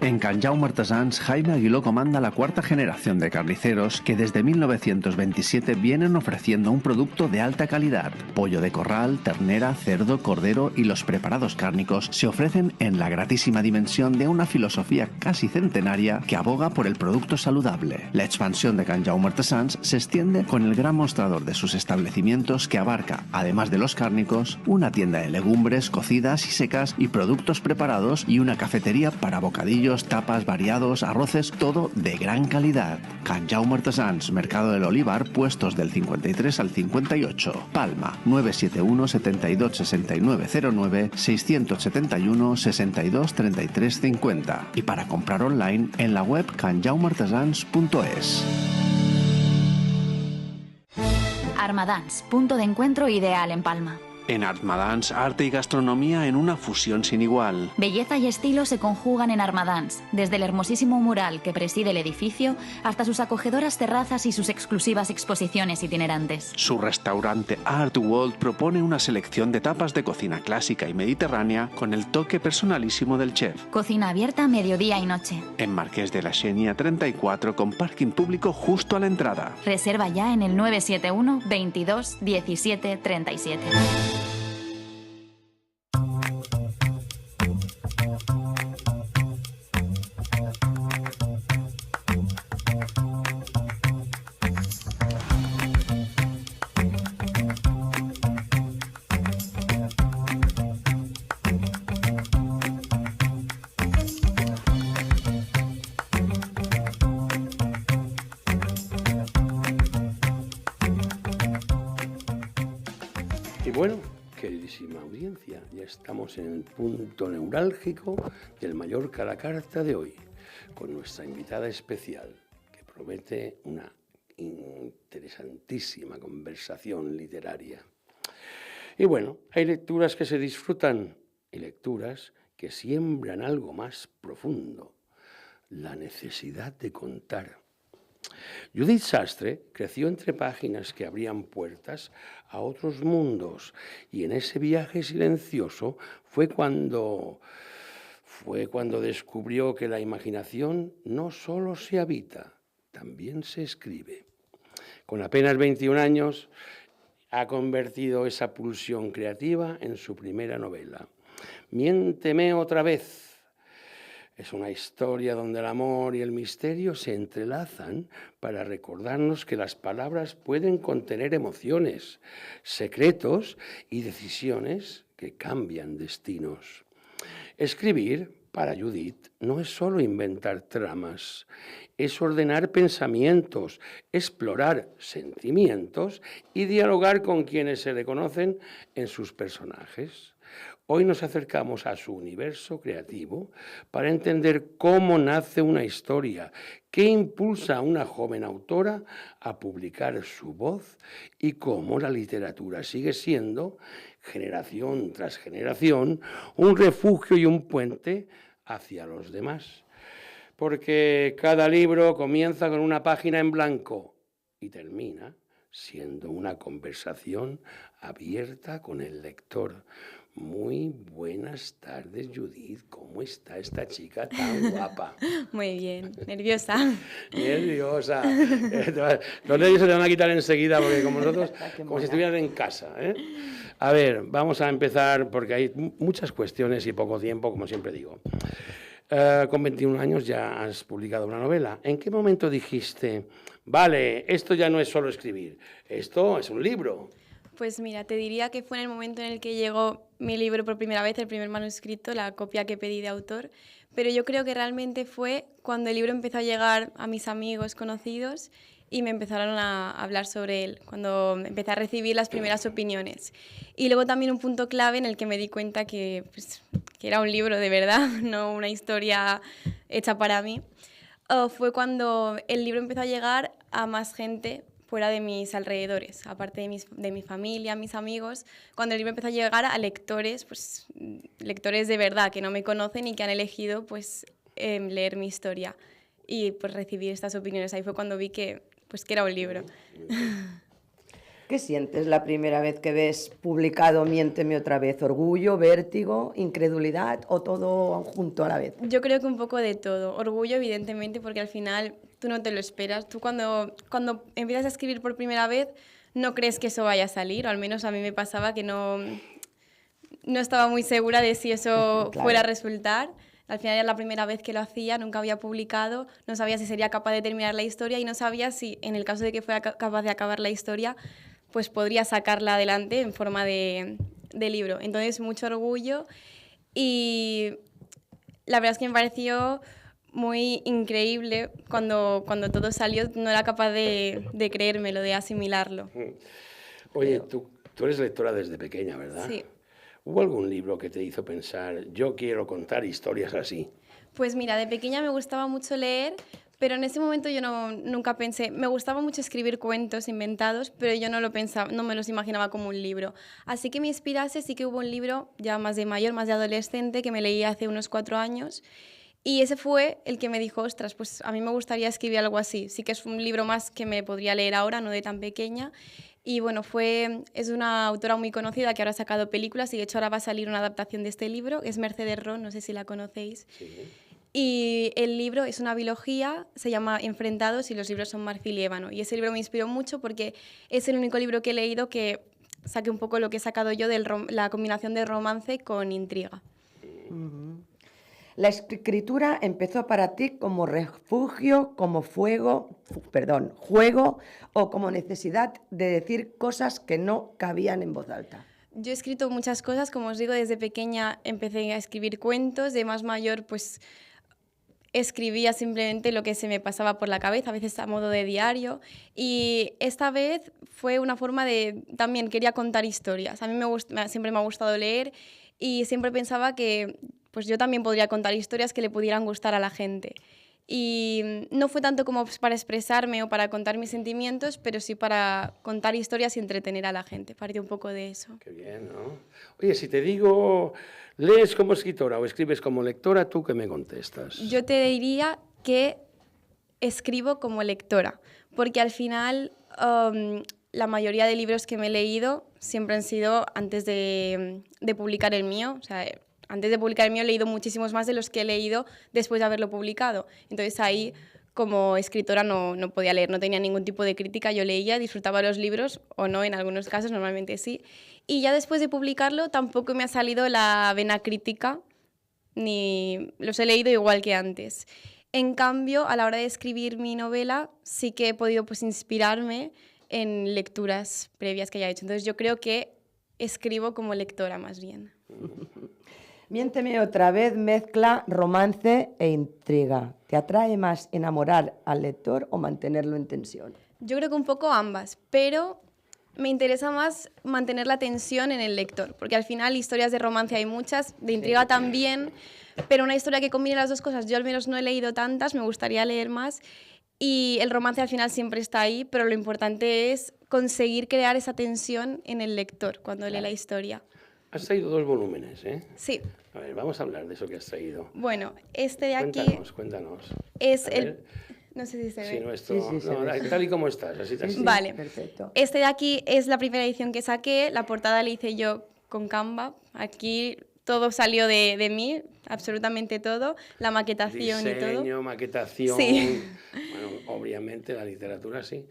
En Can Jaume Artesans, Jaime Aguiló comanda la cuarta generación de carniceros que desde 1927 vienen ofreciendo un producto de alta calidad. Pollo de corral, ternera, cerdo, cordero y los preparados cárnicos se ofrecen en la gratísima dimensión de una filosofía casi centenaria que aboga por el producto saludable. La expansión de Can Jaume Artesans se extiende con el gran mostrador de sus establecimientos que abarca, además de los cárnicos, una tienda de legumbres cocidas y secas y productos preparados y una cafetería para bocadillos, tapas, variados, arroces, todo de gran calidad. Can Jaume Artesans, Mercado del Olivar, puestos del 53 al 58. Palma, 971 72 69 09 671 62 33 50. Y para comprar online en la web canjaumeartesans.es. Armadans, punto de encuentro ideal en Palma. En Armadans, arte y gastronomía en una fusión sin igual. Belleza y estilo se conjugan en Armadans, desde el hermosísimo mural que preside el edificio hasta sus acogedoras terrazas y sus exclusivas exposiciones itinerantes. Su restaurante Art World propone una selección de tapas de cocina clásica y mediterránea con el toque personalísimo del chef. Cocina abierta mediodía y noche. En Marqués de la Xenia 34 con parking público justo a la entrada. Reserva ya en el 971 22 17 37. Y bueno, queridísima audiencia, ya estamos en el punto neurálgico del Mallorca a la carta de hoy, con nuestra invitada especial, que promete una interesantísima conversación literaria. Y bueno, hay lecturas que se disfrutan y lecturas que siembran algo más profundo, la necesidad de contar. Judith Sastre creció entre páginas que abrían puertas a otros mundos y en ese viaje silencioso fue cuando descubrió que la imaginación no solo se habita, también se escribe. Con apenas 21 años ha convertido esa pulsión creativa en su primera novela. Miénteme otra vez. Es una historia donde el amor y el misterio se entrelazan para recordarnos que las palabras pueden contener emociones, secretos y decisiones que cambian destinos. Escribir, para Judith, no es solo inventar tramas, es ordenar pensamientos, explorar sentimientos y dialogar con quienes se reconocen en sus personajes. Hoy nos acercamos a su universo creativo para entender cómo nace una historia, qué impulsa a una joven autora a publicar su voz y cómo la literatura sigue siendo, generación tras generación, un refugio y un puente hacia los demás. Porque cada libro comienza con una página en blanco y termina siendo una conversación abierta con el lector. Muy buenas tardes, Judith. ¿Cómo está esta chica tan guapa? Muy bien, nerviosa. Nerviosa. Los nervios se te van a quitar enseguida porque como nosotros, como si estuvieran en casa, ¿eh? A ver, vamos a empezar porque hay muchas cuestiones y poco tiempo, como siempre digo. Con 21 años ya has publicado una novela. ¿En qué momento dijiste, vale, esto ya no es solo escribir, esto es un libro? Pues mira, te diría que fue en el momento en el que llegó mi libro por primera vez, el primer manuscrito, la copia que pedí de autor, pero yo creo que realmente fue cuando el libro empezó a llegar a mis amigos conocidos y me empezaron a hablar sobre él, cuando empecé a recibir las primeras opiniones. Y luego también un punto clave en el que me di cuenta que, pues, que era un libro de verdad, no una historia hecha para mí, fue cuando el libro empezó a llegar a más gente fuera de mis alrededores, aparte de mi familia, mis amigos, cuando el libro empezó a llegar a lectores, pues, lectores de verdad, que no me conocen y que han elegido pues, leer mi historia y pues, recibir estas opiniones. Ahí fue cuando vi que era un libro. ¿Qué sientes la primera vez que ves publicado Miénteme otra vez? ¿Orgullo, vértigo, incredulidad o todo junto a la vez? Yo creo que un poco de todo. Orgullo, evidentemente, porque al final tú no te lo esperas. Tú cuando empiezas a escribir por primera vez no crees que eso vaya a salir, o al menos a mí me pasaba que no estaba muy segura de si eso fuera a resultar. Al final era la primera vez que lo hacía, nunca había publicado, no sabía si sería capaz de terminar la historia y no sabía si, en el caso de que fuera capaz de acabar la historia, pues podría sacarla adelante en forma de libro. Entonces, mucho orgullo y la verdad es que me pareció muy increíble cuando todo salió, no era capaz de creérmelo, de asimilarlo. Oye, tú eres lectora desde pequeña, ¿verdad? Sí. ¿Hubo algún libro que te hizo pensar, yo quiero contar historias así? Pues mira, de pequeña me gustaba mucho leer, pero en ese momento yo nunca pensé, me gustaba mucho escribir cuentos inventados, pero yo no me los imaginaba como un libro. Así que me inspirase, sí que hubo un libro ya más de mayor, más de adolescente, que me leí hace unos 4 años, y ese fue el que me dijo, ostras, pues a mí me gustaría escribir algo así. Sí que es un libro más que me podría leer ahora, no de tan pequeña. Y bueno, es una autora muy conocida que ahora ha sacado películas y de hecho ahora va a salir una adaptación de este libro, es Mercedes Ron, no sé si la conocéis. Sí. Y el libro es una biología, se llama Enfrentados y los libros son Marfil y Ébano. Y ese libro me inspiró mucho porque es el único libro que he leído que saque un poco lo que he sacado yo de la combinación de romance con intriga. La escritura empezó para ti como refugio, como juego o como necesidad de decir cosas que no cabían en voz alta. Yo he escrito muchas cosas, como os digo, desde pequeña empecé a escribir cuentos, de más mayor pues escribía simplemente lo que se me pasaba por la cabeza, a veces a modo de diario, y esta vez fue una forma de, también quería contar historias. A mí siempre me ha gustado leer y siempre pensaba que pues yo también podría contar historias que le pudieran gustar a la gente. Y no fue tanto como para expresarme o para contar mis sentimientos, pero sí para contar historias y entretener a la gente. Parte un poco de eso. Qué bien, ¿no? Oye, si te digo, ¿lees como escritora o escribes como lectora? ¿Tú qué me contestas? Yo te diría que escribo como lectora, porque al final la mayoría de libros que me he leído siempre han sido antes de publicar el mío. O sea, antes de publicar el mío he leído muchísimos más de los que he leído después de haberlo publicado. Entonces ahí, como escritora, no podía leer, no tenía ningún tipo de crítica. Yo leía, disfrutaba los libros, o no, en algunos casos, normalmente sí. Y ya después de publicarlo tampoco me ha salido la vena crítica, ni los he leído igual que antes. En cambio, a la hora de escribir mi novela, sí que he podido pues, inspirarme en lecturas previas que haya hecho. Entonces yo creo que escribo como lectora más bien. Miénteme otra vez mezcla romance e intriga. ¿Te atrae más enamorar al lector o mantenerlo en tensión? Yo creo que un poco ambas, pero me interesa más mantener la tensión en el lector, porque al final historias de romance hay muchas, de intriga también, pero una historia que combine las dos cosas, yo al menos no he leído tantas, me gustaría leer más, y el romance al final siempre está ahí, pero lo importante es conseguir crear esa tensión en el lector cuando lee la historia. Has traído 2 volúmenes, ¿eh? Sí. A ver, vamos a hablar de eso que has traído. Bueno, este de aquí... Cuéntanos. Es el... No sé si se ve. Sí, tal y como estás, así está. Sí, vale, perfecto. Este de aquí es la primera edición que saqué, la portada la hice yo con Canva. Aquí todo salió de mí, absolutamente todo, la maquetación y todo. Diseño, maquetación... Sí. Bueno, obviamente la literatura sí.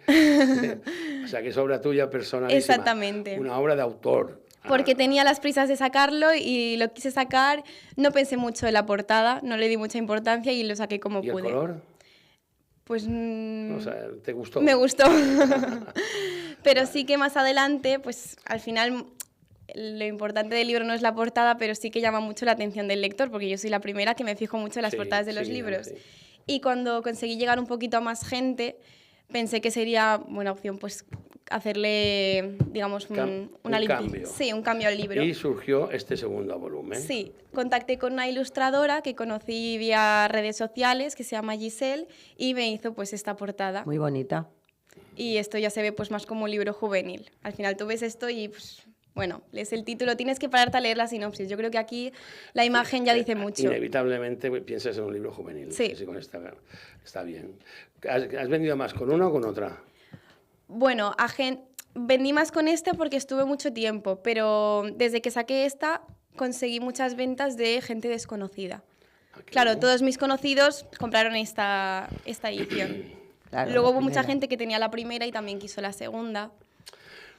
O sea, que es obra tuya personalísima. Exactamente. Una obra de autor. Porque tenía las prisas de sacarlo y lo quise sacar, no pensé mucho en la portada, no le di mucha importancia y lo saqué como pude. ¿Y el color? Pues... O sea, ¿te gustó? Me gustó. Pero sí que más adelante, pues al final lo importante del libro no es la portada, pero sí que llama mucho la atención del lector, porque yo soy la primera que me fijo mucho en las portadas de los libros. Sí. Y cuando conseguí llegar un poquito a más gente, pensé que sería buena opción pues hacerle, digamos, un cambio. Sí, un cambio al libro. Y surgió este segundo volumen. Sí, contacté con una ilustradora que conocí vía redes sociales, que se llama Giselle, y me hizo pues esta portada. Muy bonita. Y esto ya se ve pues más como un libro juvenil. Al final tú ves esto y pues, bueno, lees el título, tienes que pararte a leer la sinopsis. Yo creo que aquí la imagen ya dice mucho. Inevitablemente piensas en un libro juvenil. Sí. Así con está bien. ¿Has vendido más con una o con otra? Bueno, vendí más con este porque estuve mucho tiempo, pero desde que saqué esta conseguí muchas ventas de gente desconocida. Claro, todos mis conocidos compraron esta edición. Claro, luego hubo mucha gente que tenía la primera y también quiso la segunda.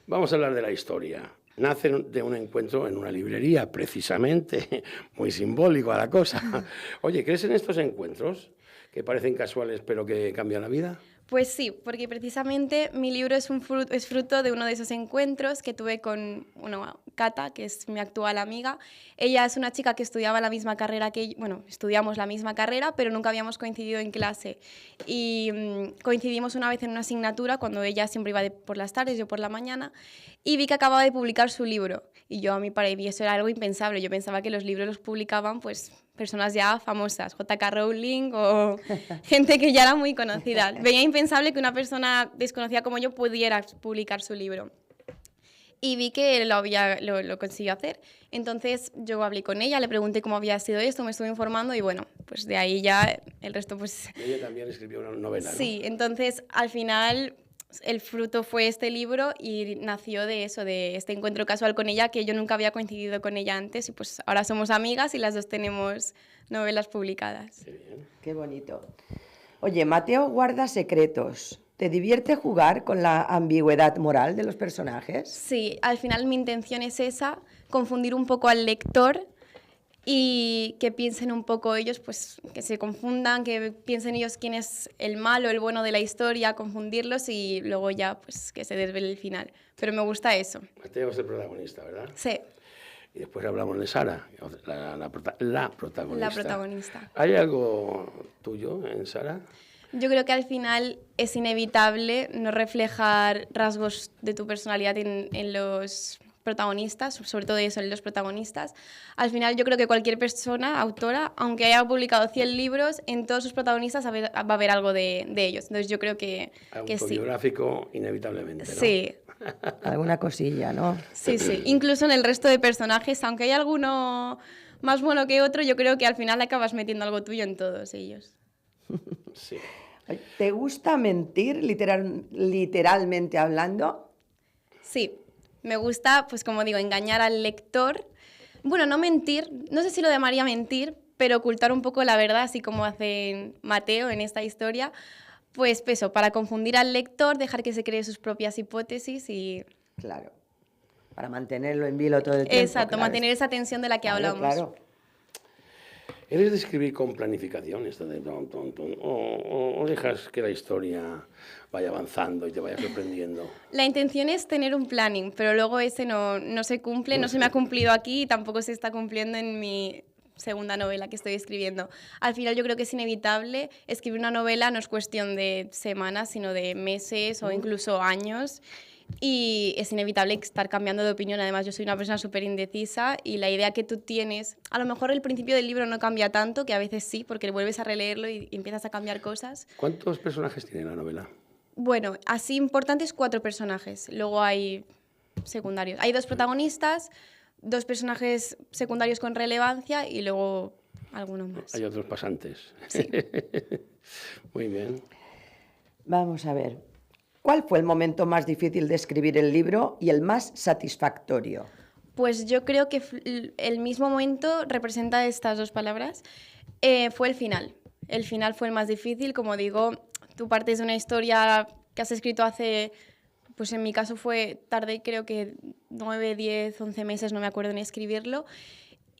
Vamos a hablar de la historia. Nace de un encuentro en una librería, precisamente, muy simbólico a la cosa. Oye, ¿crees en estos encuentros que parecen casuales pero que cambian la vida? Pues sí, porque precisamente mi libro es fruto de uno de esos encuentros que tuve con Cata, que es mi actual amiga. Ella es una chica que estudiaba la misma carrera que yo, bueno, estudiamos la misma carrera, pero nunca habíamos coincidido en clase. Y coincidimos una vez en una asignatura, cuando ella siempre iba por las tardes, yo por la mañana, y vi que acababa de publicar su libro. Y yo, para mí, eso era algo impensable. Yo pensaba que los libros los publicaban, pues, personas ya famosas, J.K. Rowling o gente que ya era muy conocida. Veía impensable que una persona desconocida como yo pudiera publicar su libro. Y vi que lo consiguió hacer. Entonces yo hablé con ella, le pregunté cómo había sido esto, me estuve informando y bueno, pues de ahí ya el resto pues... Ella también escribió una novela, ¿no? Sí, entonces al final el fruto fue este libro y nació de eso, de este encuentro casual con ella, que yo nunca había coincidido con ella antes y pues ahora somos amigas y las dos tenemos novelas publicadas. Qué bien. Qué bonito. Oye, Mateo guarda secretos. ¿Te divierte jugar con la ambigüedad moral de los personajes? Sí, al final mi intención es esa, confundir un poco al lector y que piensen un poco ellos, pues que se confundan, que piensen ellos quién es el malo, el bueno de la historia, confundirlos y luego ya pues que se desvele el final. Pero me gusta eso. Mateo es el protagonista, ¿verdad? Sí. Y después hablamos de Sara, la protagonista. La protagonista. ¿Hay algo tuyo en Sara? Yo creo que al final es inevitable no reflejar rasgos de tu personalidad en los protagonistas, sobre todo eso, en los protagonistas. Al final yo creo que cualquier persona, autora, aunque haya publicado 100 libros, en todos sus protagonistas va a haber algo de ellos. Entonces yo creo que sí. Autobiográfico, inevitablemente, ¿no? Sí. Alguna cosilla, ¿no? Sí, sí. Incluso en el resto de personajes, aunque hay alguno más bueno que otro, yo creo que al final acabas metiendo algo tuyo en todos ellos. Sí. ¿Te gusta mentir, literalmente hablando? Sí, me gusta, pues como digo, engañar al lector. Bueno, no mentir, no sé si lo llamaría mentir, pero ocultar un poco la verdad, así como hace Mateo en esta historia. Pues eso, para confundir al lector, dejar que se cree sus propias hipótesis y... Claro, para mantenerlo en vilo todo el tiempo. Exacto, claro. Mantener esa tensión de la que hablamos. Claro. ¿Eres de escribir con planificación, esto de o dejas que la historia vaya avanzando y te vaya sorprendiendo? La intención es tener un planning, pero luego ese no se cumple, no se me ha cumplido aquí y tampoco se está cumpliendo en mi segunda novela que estoy escribiendo. Al final yo creo que es inevitable. Escribir una novela no es cuestión de semanas, sino de meses o incluso años. Y es inevitable estar cambiando de opinión. Además, yo soy una persona súper indecisa y la idea que tú tienes... A lo mejor el principio del libro no cambia tanto, que a veces sí, porque vuelves a releerlo y empiezas a cambiar cosas. ¿Cuántos personajes tiene la novela? Bueno, así importantes 4 personajes. Luego hay secundarios. Hay 2 protagonistas, 2 personajes secundarios con relevancia y luego algunos más. Hay otros pasantes. Sí. Muy bien. Vamos a ver. ¿Cuál fue el momento más difícil de escribir el libro y el más satisfactorio? Pues yo creo que el mismo momento representa estas 2 palabras. Fue el final. El final fue el más difícil. Como digo, tú partes de una historia que has escrito hace... Pues en mi caso tardé creo que 9, 10, 11 meses, no me acuerdo ni escribirlo.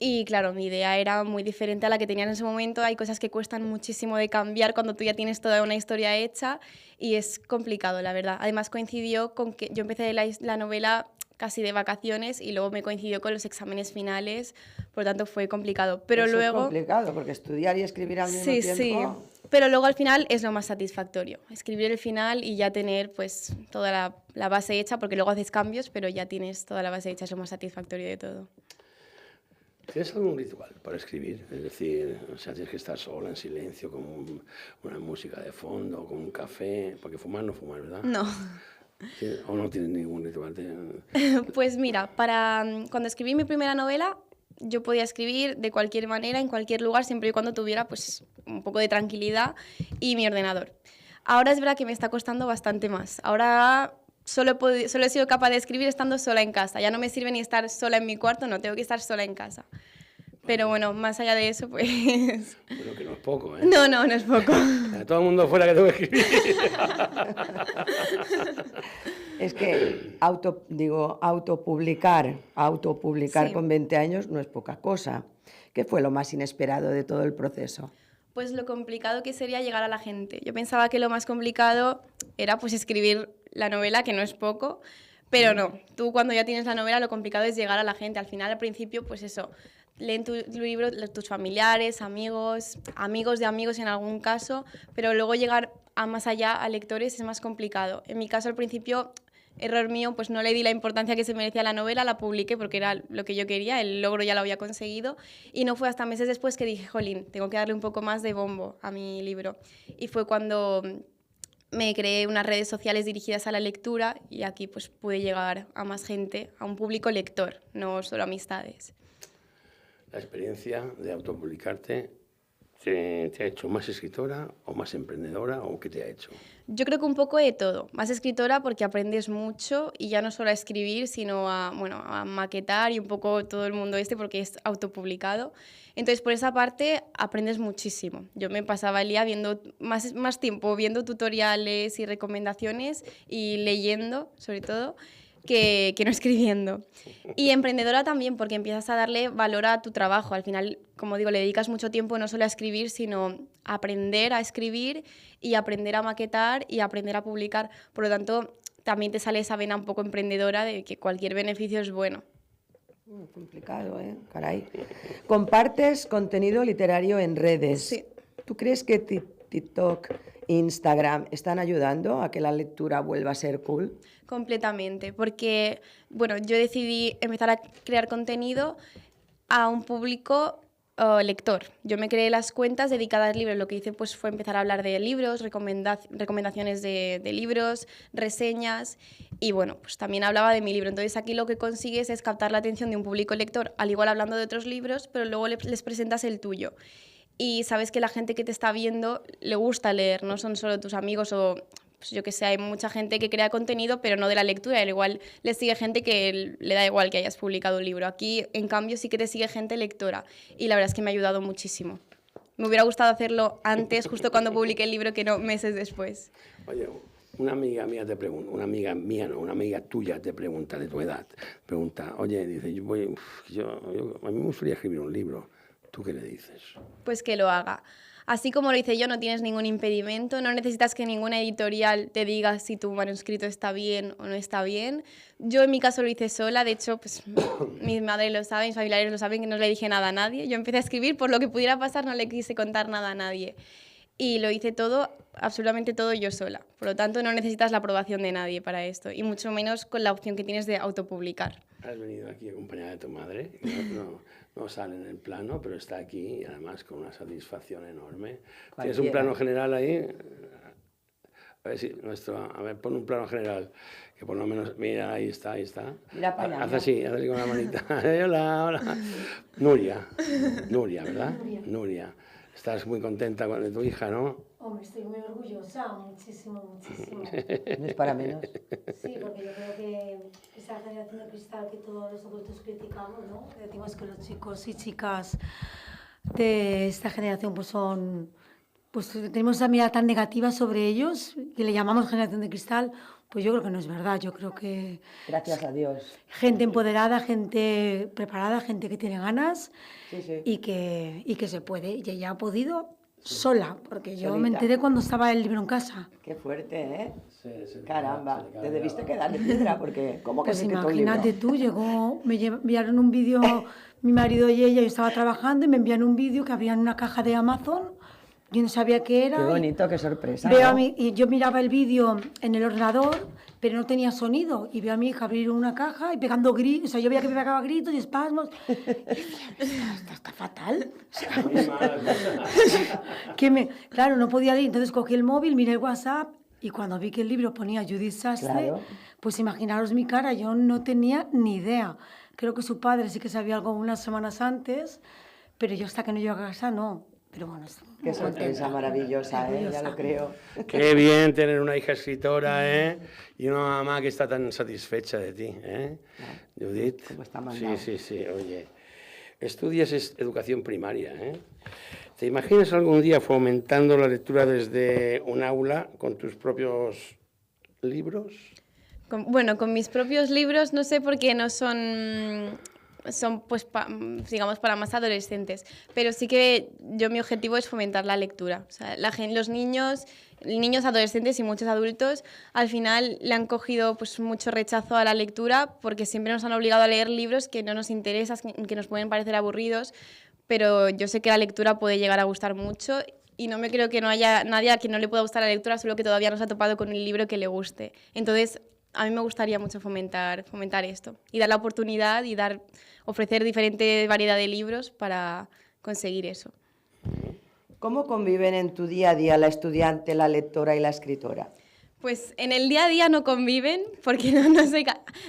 Y claro, mi idea era muy diferente a la que tenía en ese momento. Hay cosas que cuestan muchísimo de cambiar cuando tú ya tienes toda una historia hecha y es complicado, la verdad. Además coincidió con que yo empecé la novela casi de vacaciones y luego me coincidió con los exámenes finales, por lo tanto fue complicado. Pero Eso luego... es complicado, porque estudiar y escribir al mismo tiempo... Sí. pero luego al final es lo más satisfactorio, escribir el final y ya tener pues toda la base hecha, porque luego haces cambios, pero ya tienes toda la base hecha, es lo más satisfactorio de todo. ¿Tienes algún ritual para escribir? Es decir, o sea, tienes que estar sola, en silencio, con una música de fondo, con un café, porque fumar no fumar, ¿verdad? No. ¿O no tienes ningún ritual? Pues mira, cuando escribí mi primera novela, yo podía escribir de cualquier manera, en cualquier lugar, siempre y cuando tuviera pues, un poco de tranquilidad y mi ordenador. Ahora es verdad que me está costando bastante más. Ahora solo he sido capaz de escribir estando sola en casa. Ya no me sirve ni estar sola en mi cuarto, no, tengo que estar sola en casa. Pero bueno, más allá de eso, pues... Bueno, que no es poco, ¿eh? No, no es poco. Todo el mundo fuera que tengo que escribir. Es que autopublicar Sí. con 20 años no es poca cosa. ¿Qué fue lo más inesperado de todo el proceso? Pues lo complicado que sería llegar a la gente. Yo pensaba que lo más complicado era pues escribir la novela, que no es poco, pero no. Tú cuando ya tienes la novela, lo complicado es llegar a la gente. Al final, al principio, pues eso, leen tu libro tus familiares, amigos de amigos en algún caso, pero luego llegar a más allá a lectores es más complicado. En mi caso, al principio, error mío, pues no le di la importancia que se merecía a la novela, la publiqué porque era lo que yo quería, el logro ya lo había conseguido, y no fue hasta meses después que dije, jolín, tengo que darle un poco más de bombo a mi libro. Y fue cuando me creé unas redes sociales dirigidas a la lectura y aquí pues pude llegar a más gente, a un público lector, no solo amistades. La experiencia de autopublicarte, ¿te ha hecho más escritora o más emprendedora o qué te ha hecho? Yo creo que un poco de todo. Más escritora porque aprendes mucho y ya no solo a escribir, sino a maquetar y un poco todo el mundo porque es autopublicado. Entonces, por esa parte, aprendes muchísimo. Yo me pasaba el día viendo más tiempo viendo tutoriales y recomendaciones y leyendo, sobre todo, que no escribiendo. Y emprendedora también, porque empiezas a darle valor a tu trabajo. Al final, como digo, le dedicas mucho tiempo no solo a escribir, sino a aprender a escribir y aprender a maquetar y aprender a publicar. Por lo tanto, también te sale esa vena un poco emprendedora de que cualquier beneficio es bueno. Complicado, ¿eh? Caray. Compartes contenido literario en redes. Sí. ¿Tú crees que TikTok, Instagram están ayudando a que la lectura vuelva a ser cool? Completamente, porque bueno, yo decidí empezar a crear contenido a un público lector. Yo me creé las cuentas dedicadas a libros. Lo que hice pues, fue empezar a hablar de libros, recomendaciones de libros, reseñas y bueno, pues también hablaba de mi libro. Entonces aquí lo que consigues es captar la atención de un público lector, al igual hablando de otros libros, pero luego les presentas el tuyo. Y sabes que la gente que te está viendo le gusta leer, no son solo tus amigos o... Pues yo que sé, hay mucha gente que crea contenido, pero no de la lectura. Al igual le sigue gente que le da igual que hayas publicado un libro. Aquí, en cambio, sí que te sigue gente lectora. Y la verdad es que me ha ayudado muchísimo. Me hubiera gustado hacerlo antes, justo cuando publiqué el libro, que no meses después. Oye, una amiga tuya te pregunta de tu edad. Pregunta, oye, dice, a mí me gustaría escribir un libro. ¿Tú qué le dices? Pues que lo haga. Así como lo hice yo, no tienes ningún impedimento, no necesitas que ninguna editorial te diga si tu manuscrito está bien o no está bien. Yo en mi caso lo hice sola, de hecho, pues mi madre lo sabe, mis familiares lo saben, que no le dije nada a nadie. Yo empecé a escribir, por lo que pudiera pasar, no le quise contar nada a nadie. Y lo hice todo, absolutamente todo yo sola. Por lo tanto, no necesitas la aprobación de nadie para esto, y mucho menos con la opción que tienes de autopublicar. Has venido aquí acompañada de tu madre, no sale en el plano, pero está aquí y además con una satisfacción enorme. ¿Tienes un plano general ahí? A ver si pon un plano general, que por lo menos, mira, ahí está. Mira para allá. Haz así con la manita. Hola. Nuria, ¿verdad? Nuria. Estás muy contenta de tu hija, ¿no? Hombre, estoy muy orgullosa, muchísimo. No es para menos. Sí, porque yo creo que esa generación de cristal que todos los adultos criticamos, ¿no? Que decimos que los chicos y chicas de esta generación pues tenemos esa mirada tan negativa sobre ellos, que le llamamos generación de cristal, pues yo creo que no es verdad. Yo creo que... Gracias a Dios. Gente empoderada, gente preparada, gente que tiene ganas sí. y que se puede. Y ella ha podido sola, porque yo me enteré cuando estaba el libro en casa. Qué fuerte, ¿eh? Sí, Caramba, te debiste quedar de piedra, porque ¿cómo que pues se quitó un libro? Imagínate tú, me enviaron un vídeo, mi marido y ella, yo estaba trabajando y me envían un vídeo que había en una caja de Amazon Yo no sabía qué era. Qué bonito, qué sorpresa. Veo ¿no? a y yo miraba el vídeo en el ordenador, pero no tenía sonido. Y veo a mi hija abrir una caja y pegando gritos. O sea, yo veía que me pegaba gritos y espasmos. Y decía, esto está fatal. Claro, no podía leer. Entonces cogí el móvil, miré el WhatsApp y cuando vi que el libro ponía Judith Sastre, Claro. pues imaginaros mi cara, yo no tenía ni idea. Creo que su padre sí que sabía algo unas semanas antes, pero yo hasta que no llego a casa no. Pero bueno, qué sorpresa maravillosa, ya lo creo. Qué bien tener una hija escritora, y una mamá que está tan satisfecha de ti, Judith. Como está mandado. Sí, oye. Estudias educación primaria, ¿Te imaginas algún día fomentando la lectura desde un aula con tus propios libros? Bueno, con mis propios libros no sé por qué no son pues, digamos, para más adolescentes, pero sí que mi objetivo es fomentar la lectura. O sea, los niños, adolescentes y muchos adultos al final le han cogido pues, mucho rechazo a la lectura porque siempre nos han obligado a leer libros que no nos interesan, que nos pueden parecer aburridos, pero yo sé que la lectura puede llegar a gustar mucho y no me creo que no haya nadie a quien no le pueda gustar la lectura, solo que todavía no se ha topado con un libro que le guste. Entonces, a mí me gustaría mucho fomentar esto y dar la oportunidad y ofrecer diferente variedad de libros para conseguir eso. ¿Cómo conviven en tu día a día la estudiante, la lectora y la escritora? Pues en el día a día no conviven, porque no sé,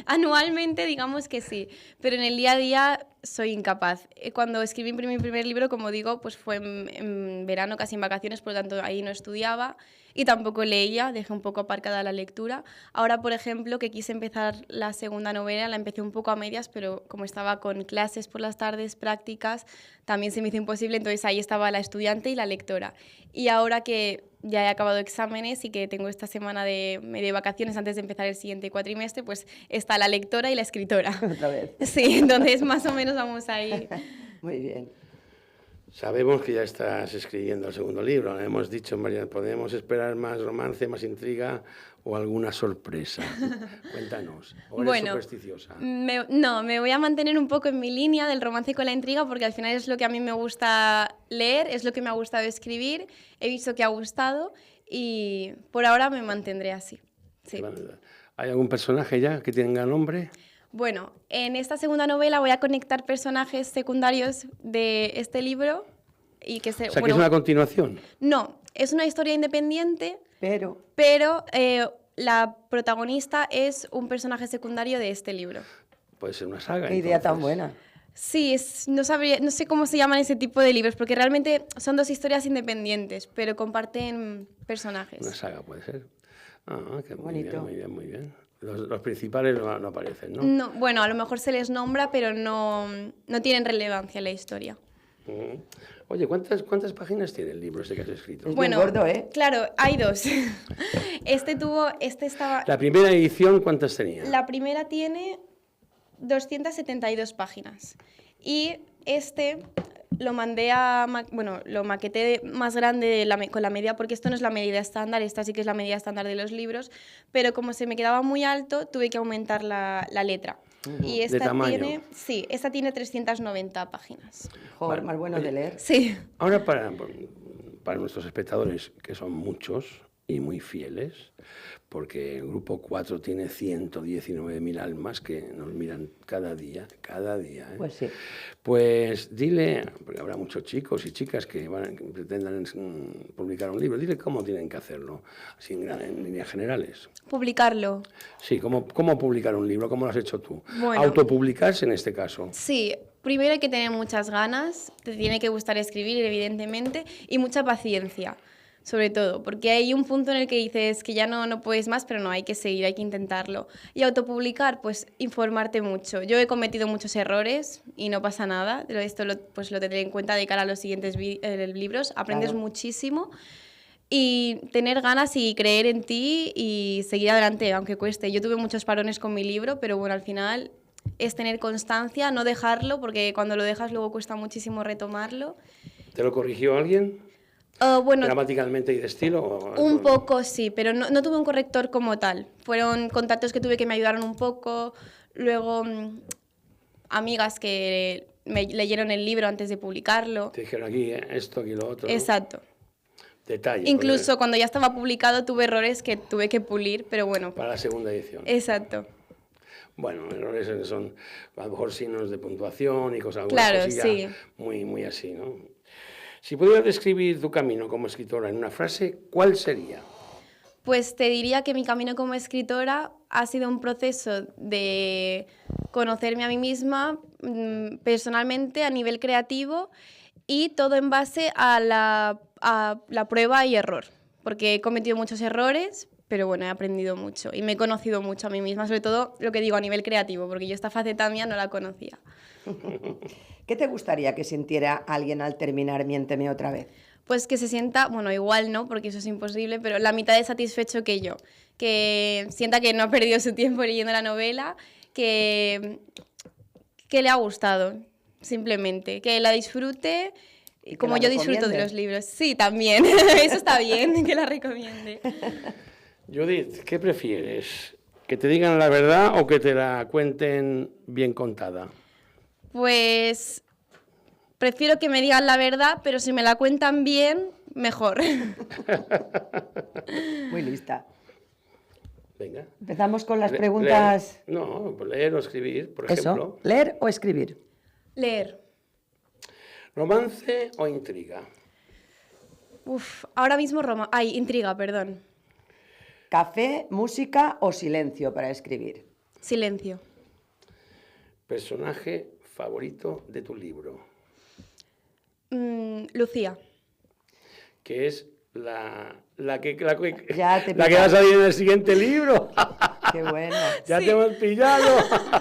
anualmente digamos que sí, pero en el día a día soy incapaz. Cuando escribí mi primer libro, como digo, pues fue en verano, casi en vacaciones, por lo tanto ahí no estudiaba y tampoco leía, dejé un poco aparcada la lectura. Ahora, por ejemplo, que quise empezar la segunda novela, la empecé un poco a medias, pero como estaba con clases por las tardes, prácticas, también se me hizo imposible, entonces ahí estaba la estudiante y la lectora. Y ahora que ya he acabado exámenes y que tengo esta semana de medio vacaciones antes de empezar el siguiente cuatrimestre, pues está la lectora y la escritora. Otra vez. Sí, entonces más o menos vamos ahí. Muy bien. Sabemos que ya estás escribiendo el segundo libro. Hemos dicho, María, ¿podemos esperar más romance, más intriga o alguna sorpresa? Cuéntanos. ¿O eres supersticiosa? No, me voy a mantener un poco en mi línea del romance con la intriga porque al final es lo que a mí me gusta leer, es lo que me ha gustado escribir, he visto que ha gustado y por ahora me mantendré así. Sí. ¿Hay algún personaje ya que tenga nombre? Bueno, en esta segunda novela voy a conectar personajes secundarios de este libro. Y que o sea, que es una continuación. No, es una historia independiente, pero la protagonista es un personaje secundario de este libro. Puede ser una saga. Qué idea tan buena. Sí, no sé cómo se llaman ese tipo de libros, porque realmente son dos historias independientes, pero comparten personajes. Una saga puede ser. Ah, qué bonito. Muy bien. Los principales no aparecen, ¿no? No, bueno, a lo mejor se les nombra, pero no tienen relevancia en la historia. Oye, ¿cuántas páginas tiene el libro este que has escrito? Es bien gordo, ¿eh? Claro, hay dos. ¿La primera edición cuántas tenía? La primera tiene 272 páginas. Y lo mandé lo maqueté más grande con la medida, porque esto no es la medida estándar, esta sí que es la medida estándar de los libros, pero como se me quedaba muy alto, tuve que aumentar la letra. Y esta tiene 390 páginas. Joder, más bueno de leer. Sí. Ahora para nuestros espectadores, que son muchos y muy fieles, porque el Grupo 4 tiene 119.000 almas que nos miran cada día. Pues sí. Pues dile, porque habrá muchos chicos y chicas que pretendan publicar un libro, dile cómo tienen que hacerlo, así en líneas generales. Publicarlo. Sí, ¿cómo publicar un libro? ¿Cómo lo has hecho tú? Bueno, ¿Autopublicarse en este caso? Sí, primero hay que tener muchas ganas, te tiene que gustar escribir, evidentemente, y mucha paciencia. Sobre todo, porque hay un punto en el que dices que ya no puedes más, pero no, hay que seguir, hay que intentarlo. Y autopublicar, pues informarte mucho. Yo he cometido muchos errores y no pasa nada, esto lo tendré en cuenta de cara a los siguientes libros, aprendes muchísimo y tener ganas y creer en ti y seguir adelante, aunque cueste. Yo tuve muchos parones con mi libro, pero bueno, al final es tener constancia, no dejarlo, porque cuando lo dejas luego cuesta muchísimo retomarlo. ¿Te lo corrigió alguien? Bueno, ¿gramaticalmente y de estilo? Un poco sí, pero no tuve un corrector como tal. Fueron contactos que tuve que me ayudaron un poco, luego amigas que me leyeron el libro antes de publicarlo. Te dijeron aquí esto, aquí lo otro. Exacto. Detalle. Incluso cuando ya estaba publicado tuve errores que tuve que pulir, pero bueno. Para la segunda edición. Exacto. Bueno, errores son a lo mejor signos de puntuación y cosas claro, sí. muy así, ¿no? Si pudieras describir tu camino como escritora en una frase, ¿cuál sería? Pues te diría que mi camino como escritora ha sido un proceso de conocerme a mí misma personalmente a nivel creativo y todo en base a la prueba y error, porque he cometido muchos errores, pero bueno, he aprendido mucho y me he conocido mucho a mí misma, sobre todo lo que digo a nivel creativo, porque yo esta faceta mía no la conocía. ¿Qué te gustaría que sintiera alguien al terminar Miénteme otra vez? Pues que se sienta, bueno, igual no, porque eso es imposible, pero la mitad de satisfecho que yo, que sienta que no ha perdido su tiempo leyendo la novela, que le ha gustado, simplemente, que la disfrute como yo disfruto de los libros. Sí, también, eso está bien, que la recomiende. Judith, ¿qué prefieres? ¿Que te digan la verdad o que te la cuenten bien contada? Pues prefiero que me digan la verdad, pero si me la cuentan bien, mejor. Muy lista. Venga. Empezamos con las preguntas. No, leer o escribir, por ejemplo. Eso, ¿leer o escribir? Leer. ¿Romance o intriga? Ahora mismo intriga, perdón. ¿Café, música o silencio para escribir? Silencio. ¿Personaje favorito de tu libro? Lucía. Que es la que va a salir en el siguiente libro. Qué bueno. Ya te hemos pillado.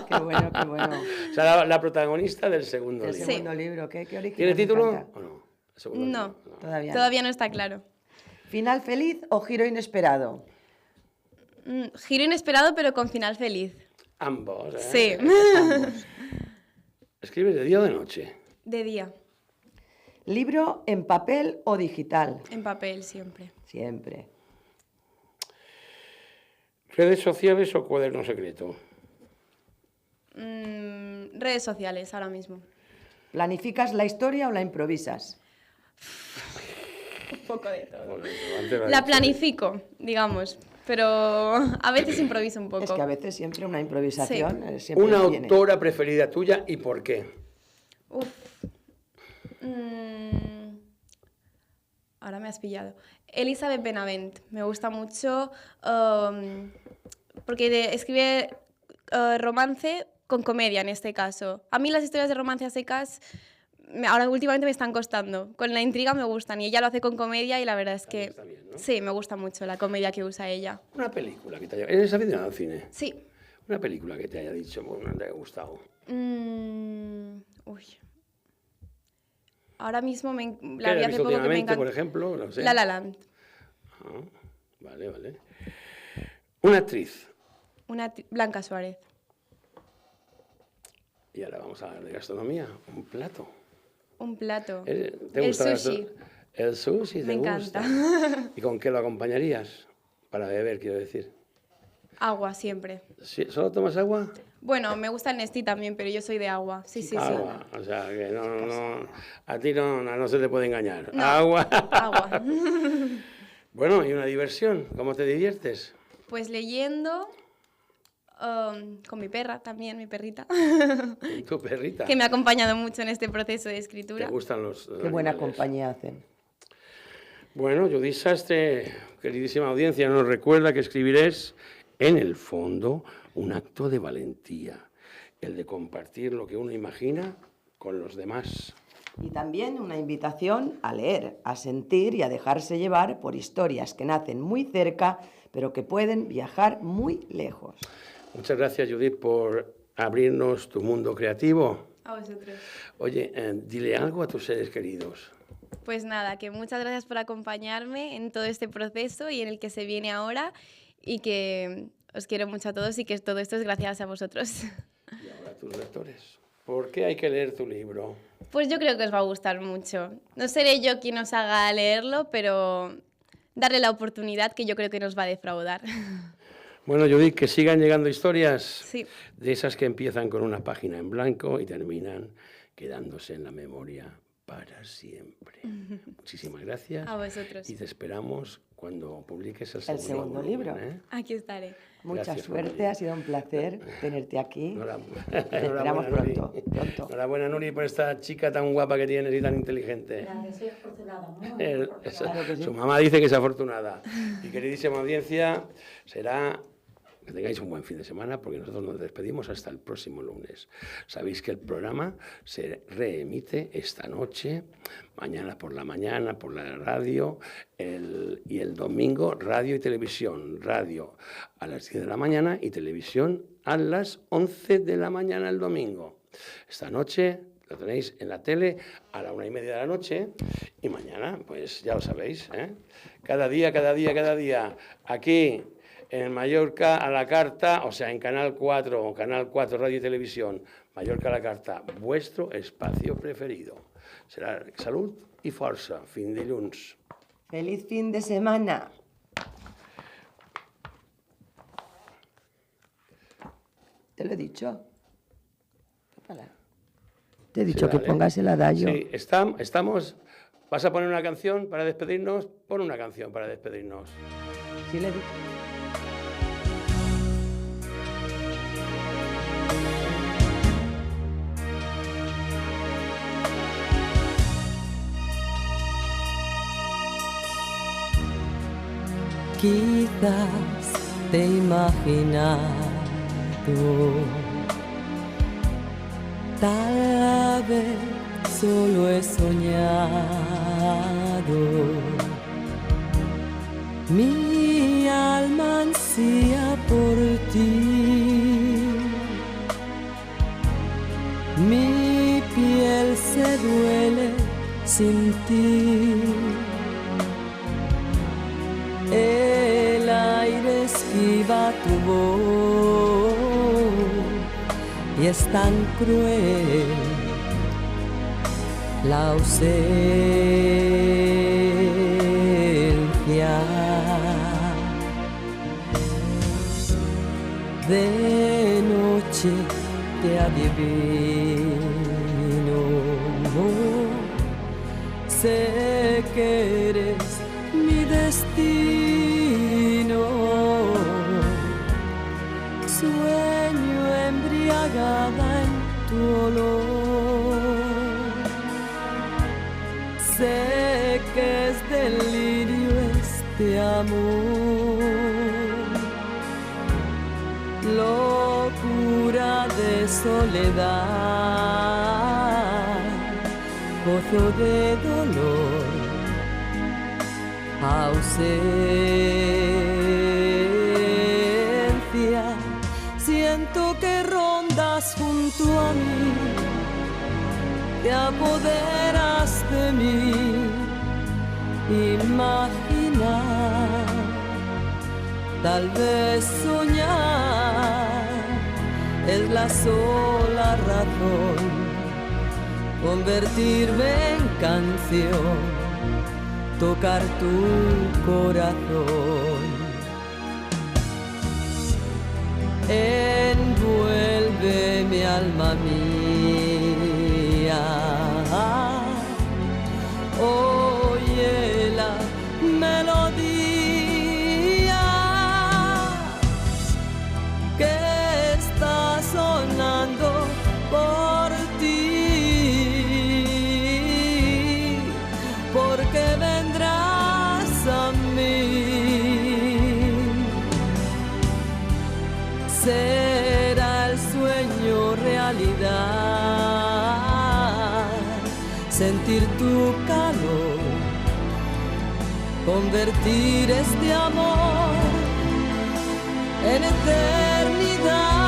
Qué bueno, qué bueno. O sea, la protagonista del segundo libro. El segundo libro, ¿qué original? ¿Tiene título o no? No, todavía no está claro. ¿Final feliz o giro inesperado? Giro inesperado, pero con final feliz. Ambos, ¿eh? Sí. Ambos. ¿Escribes de día o de noche? De día. ¿Libro en papel o digital? En papel, siempre. Siempre. ¿Redes sociales o cuaderno secreto? Redes sociales, ahora mismo. ¿Planificas la historia o la improvisas? Un poco de todo. La planifico, digamos, pero a veces improviso un poco. Es que a veces siempre una improvisación... Sí. Siempre ¿Una viene. autora preferida tuya y por qué? Ahora me has pillado. Elizabeth Benavent, me gusta mucho porque escribe romance con comedia en este caso. A mí las historias de romance a secas ahora últimamente me están costando. Con la intriga me gustan y ella lo hace con comedia y la verdad es que está bien, ¿no? Sí, me gusta mucho la comedia que usa ella. Una película que te haya... ¿Eres aficionada al cine? Sí. Una película que te haya dicho, bueno, te haya gustado. Ahora mismo la vi hace poco que me encanta. Por ejemplo, no sé. La La Land. Vale. Una actriz. Blanca Suárez. Y ahora vamos a hablar de gastronomía. Un plato. Un plato. ¿Te gusta el sushi. El sushi, me gusta. Encanta. ¿Y con qué lo acompañarías? Para beber, quiero decir. Agua, siempre. ¿Sí? ¿Solo tomas agua? Bueno, me gusta el Nestí también, pero yo soy de agua. Sí. Agua, o sea, que no, a ti no se te puede engañar. No. Agua. Agua. Bueno, ¿y una diversión? ¿Cómo te diviertes? Pues leyendo, con mi perra también, mi perrita. ¿Tu perrita? Que me ha acompañado mucho en este proceso de escritura. ¿Te gustan los Qué buena compañía hacen. Bueno, Judith Sastre, queridísima audiencia, nos recuerda que escribir es, en el fondo, un acto de valentía, el de compartir lo que uno imagina con los demás. Y también una invitación a leer, a sentir y a dejarse llevar por historias que nacen muy cerca, pero que pueden viajar muy lejos. Muchas gracias, Judith, por abrirnos tu mundo creativo. A vosotros. Oye, dile algo a tus seres queridos. Pues nada, que muchas gracias por acompañarme en todo este proceso y en el que se viene ahora y que os quiero mucho a todos y que todo esto es gracias a vosotros. Y ahora tus lectores. ¿Por qué hay que leer tu libro? Pues yo creo que os va a gustar mucho. No seré yo quien os haga leerlo, pero darle la oportunidad que yo creo que nos va a defraudar. Bueno, Judith, que sigan llegando historias Sí. de esas que empiezan con una página en blanco y terminan quedándose en la memoria para siempre. Muchísimas gracias. A vosotros. Y te esperamos cuando publiques el segundo libro. Aquí estaré. Mucha Gracias, suerte, Nuri. ha sido un placer tenerte aquí. Te esperamos Enhorabuena, Nuri. pronto. Enhorabuena, Nuri, por esta chica tan guapa que tienes y tan inteligente. Gracias, soy afortunada, ¿no? Claro que sí. Su mamá dice que es afortunada. Y queridísima audiencia, será que tengáis un buen fin de semana, porque nosotros nos despedimos hasta el próximo lunes. Sabéis que el programa se reemite esta noche, mañana por la radio, y el domingo radio y televisión. Radio a las 10 de la mañana y televisión a las 11 de la mañana el domingo. Esta noche lo tenéis en la tele a la 1:30 de la noche y mañana, pues ya lo sabéis, ¿eh? Cada día, aquí en Mallorca a la carta, o sea, en Canal 4 Radio y Televisión, Mallorca a la carta, vuestro espacio preferido. Será salud y força. Fin de dilluns. ¡Feliz fin de semana! ¿Te lo he dicho? Te he dicho Sí, que vale. pongas el adagio. Sí, estamos... ¿Vas a poner una canción para despedirnos? Pon una canción para despedirnos. Sí, le he dicho. Quizás te he imaginado, tal vez solo he soñado. Mi alma ansía por ti, mi piel se duele sin ti. El aire esquiva tu voz y es tan cruel la ausencia. De noche te adivino, sé que eres mi destino. Sueño embriagada en tu olor. Sé que es delirio este amor, locura de soledad, gozo de dolor, ausencia. Siento que rondas junto a mí, te apoderas de mí. Imaginar, tal vez soñar, es la sola razón. Convertirme en canción, tocar tu corazón. Envuélveme, alma mía, oye la melodía que está sonando por ti, porque vendrás a mí. Será el sueño realidad, sentir tu calor, convertir este amor en eternidad.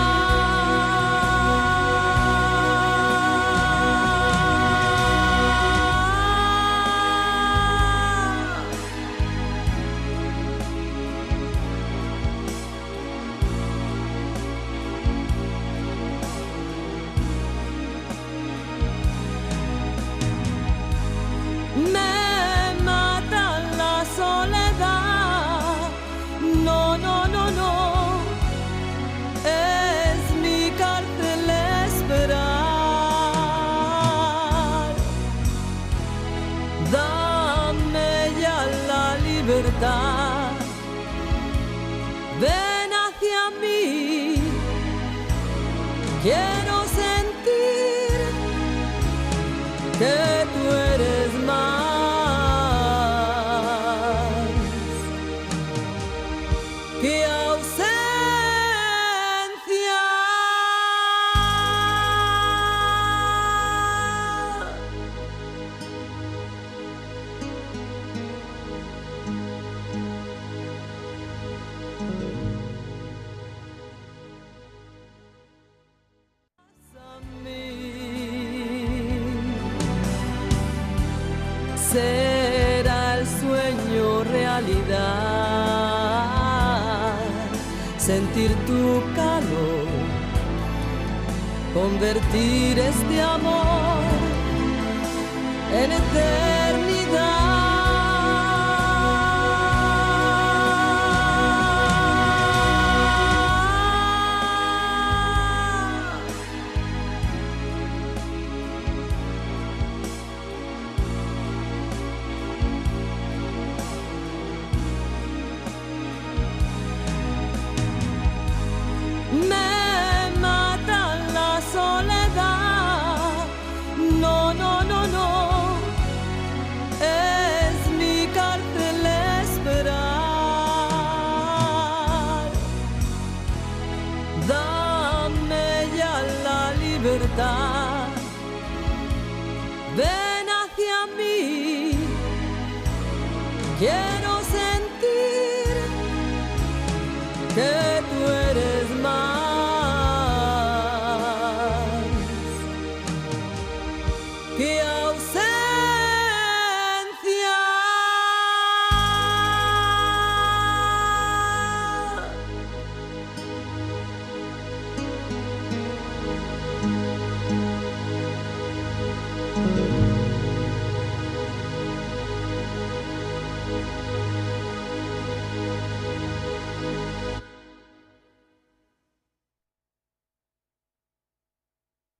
Me mata la soledad, no, no, no, no. soledad. Ven hacia mí, quiero sentir que tú eres más que ausencia. Será el sueño realidad, sentir tu calor, convertir este amor en eternidad. Me mata la soledad, no, no, no, no, es mi cárcel esperar. Dame ya la libertad, ven hacia mí, quiero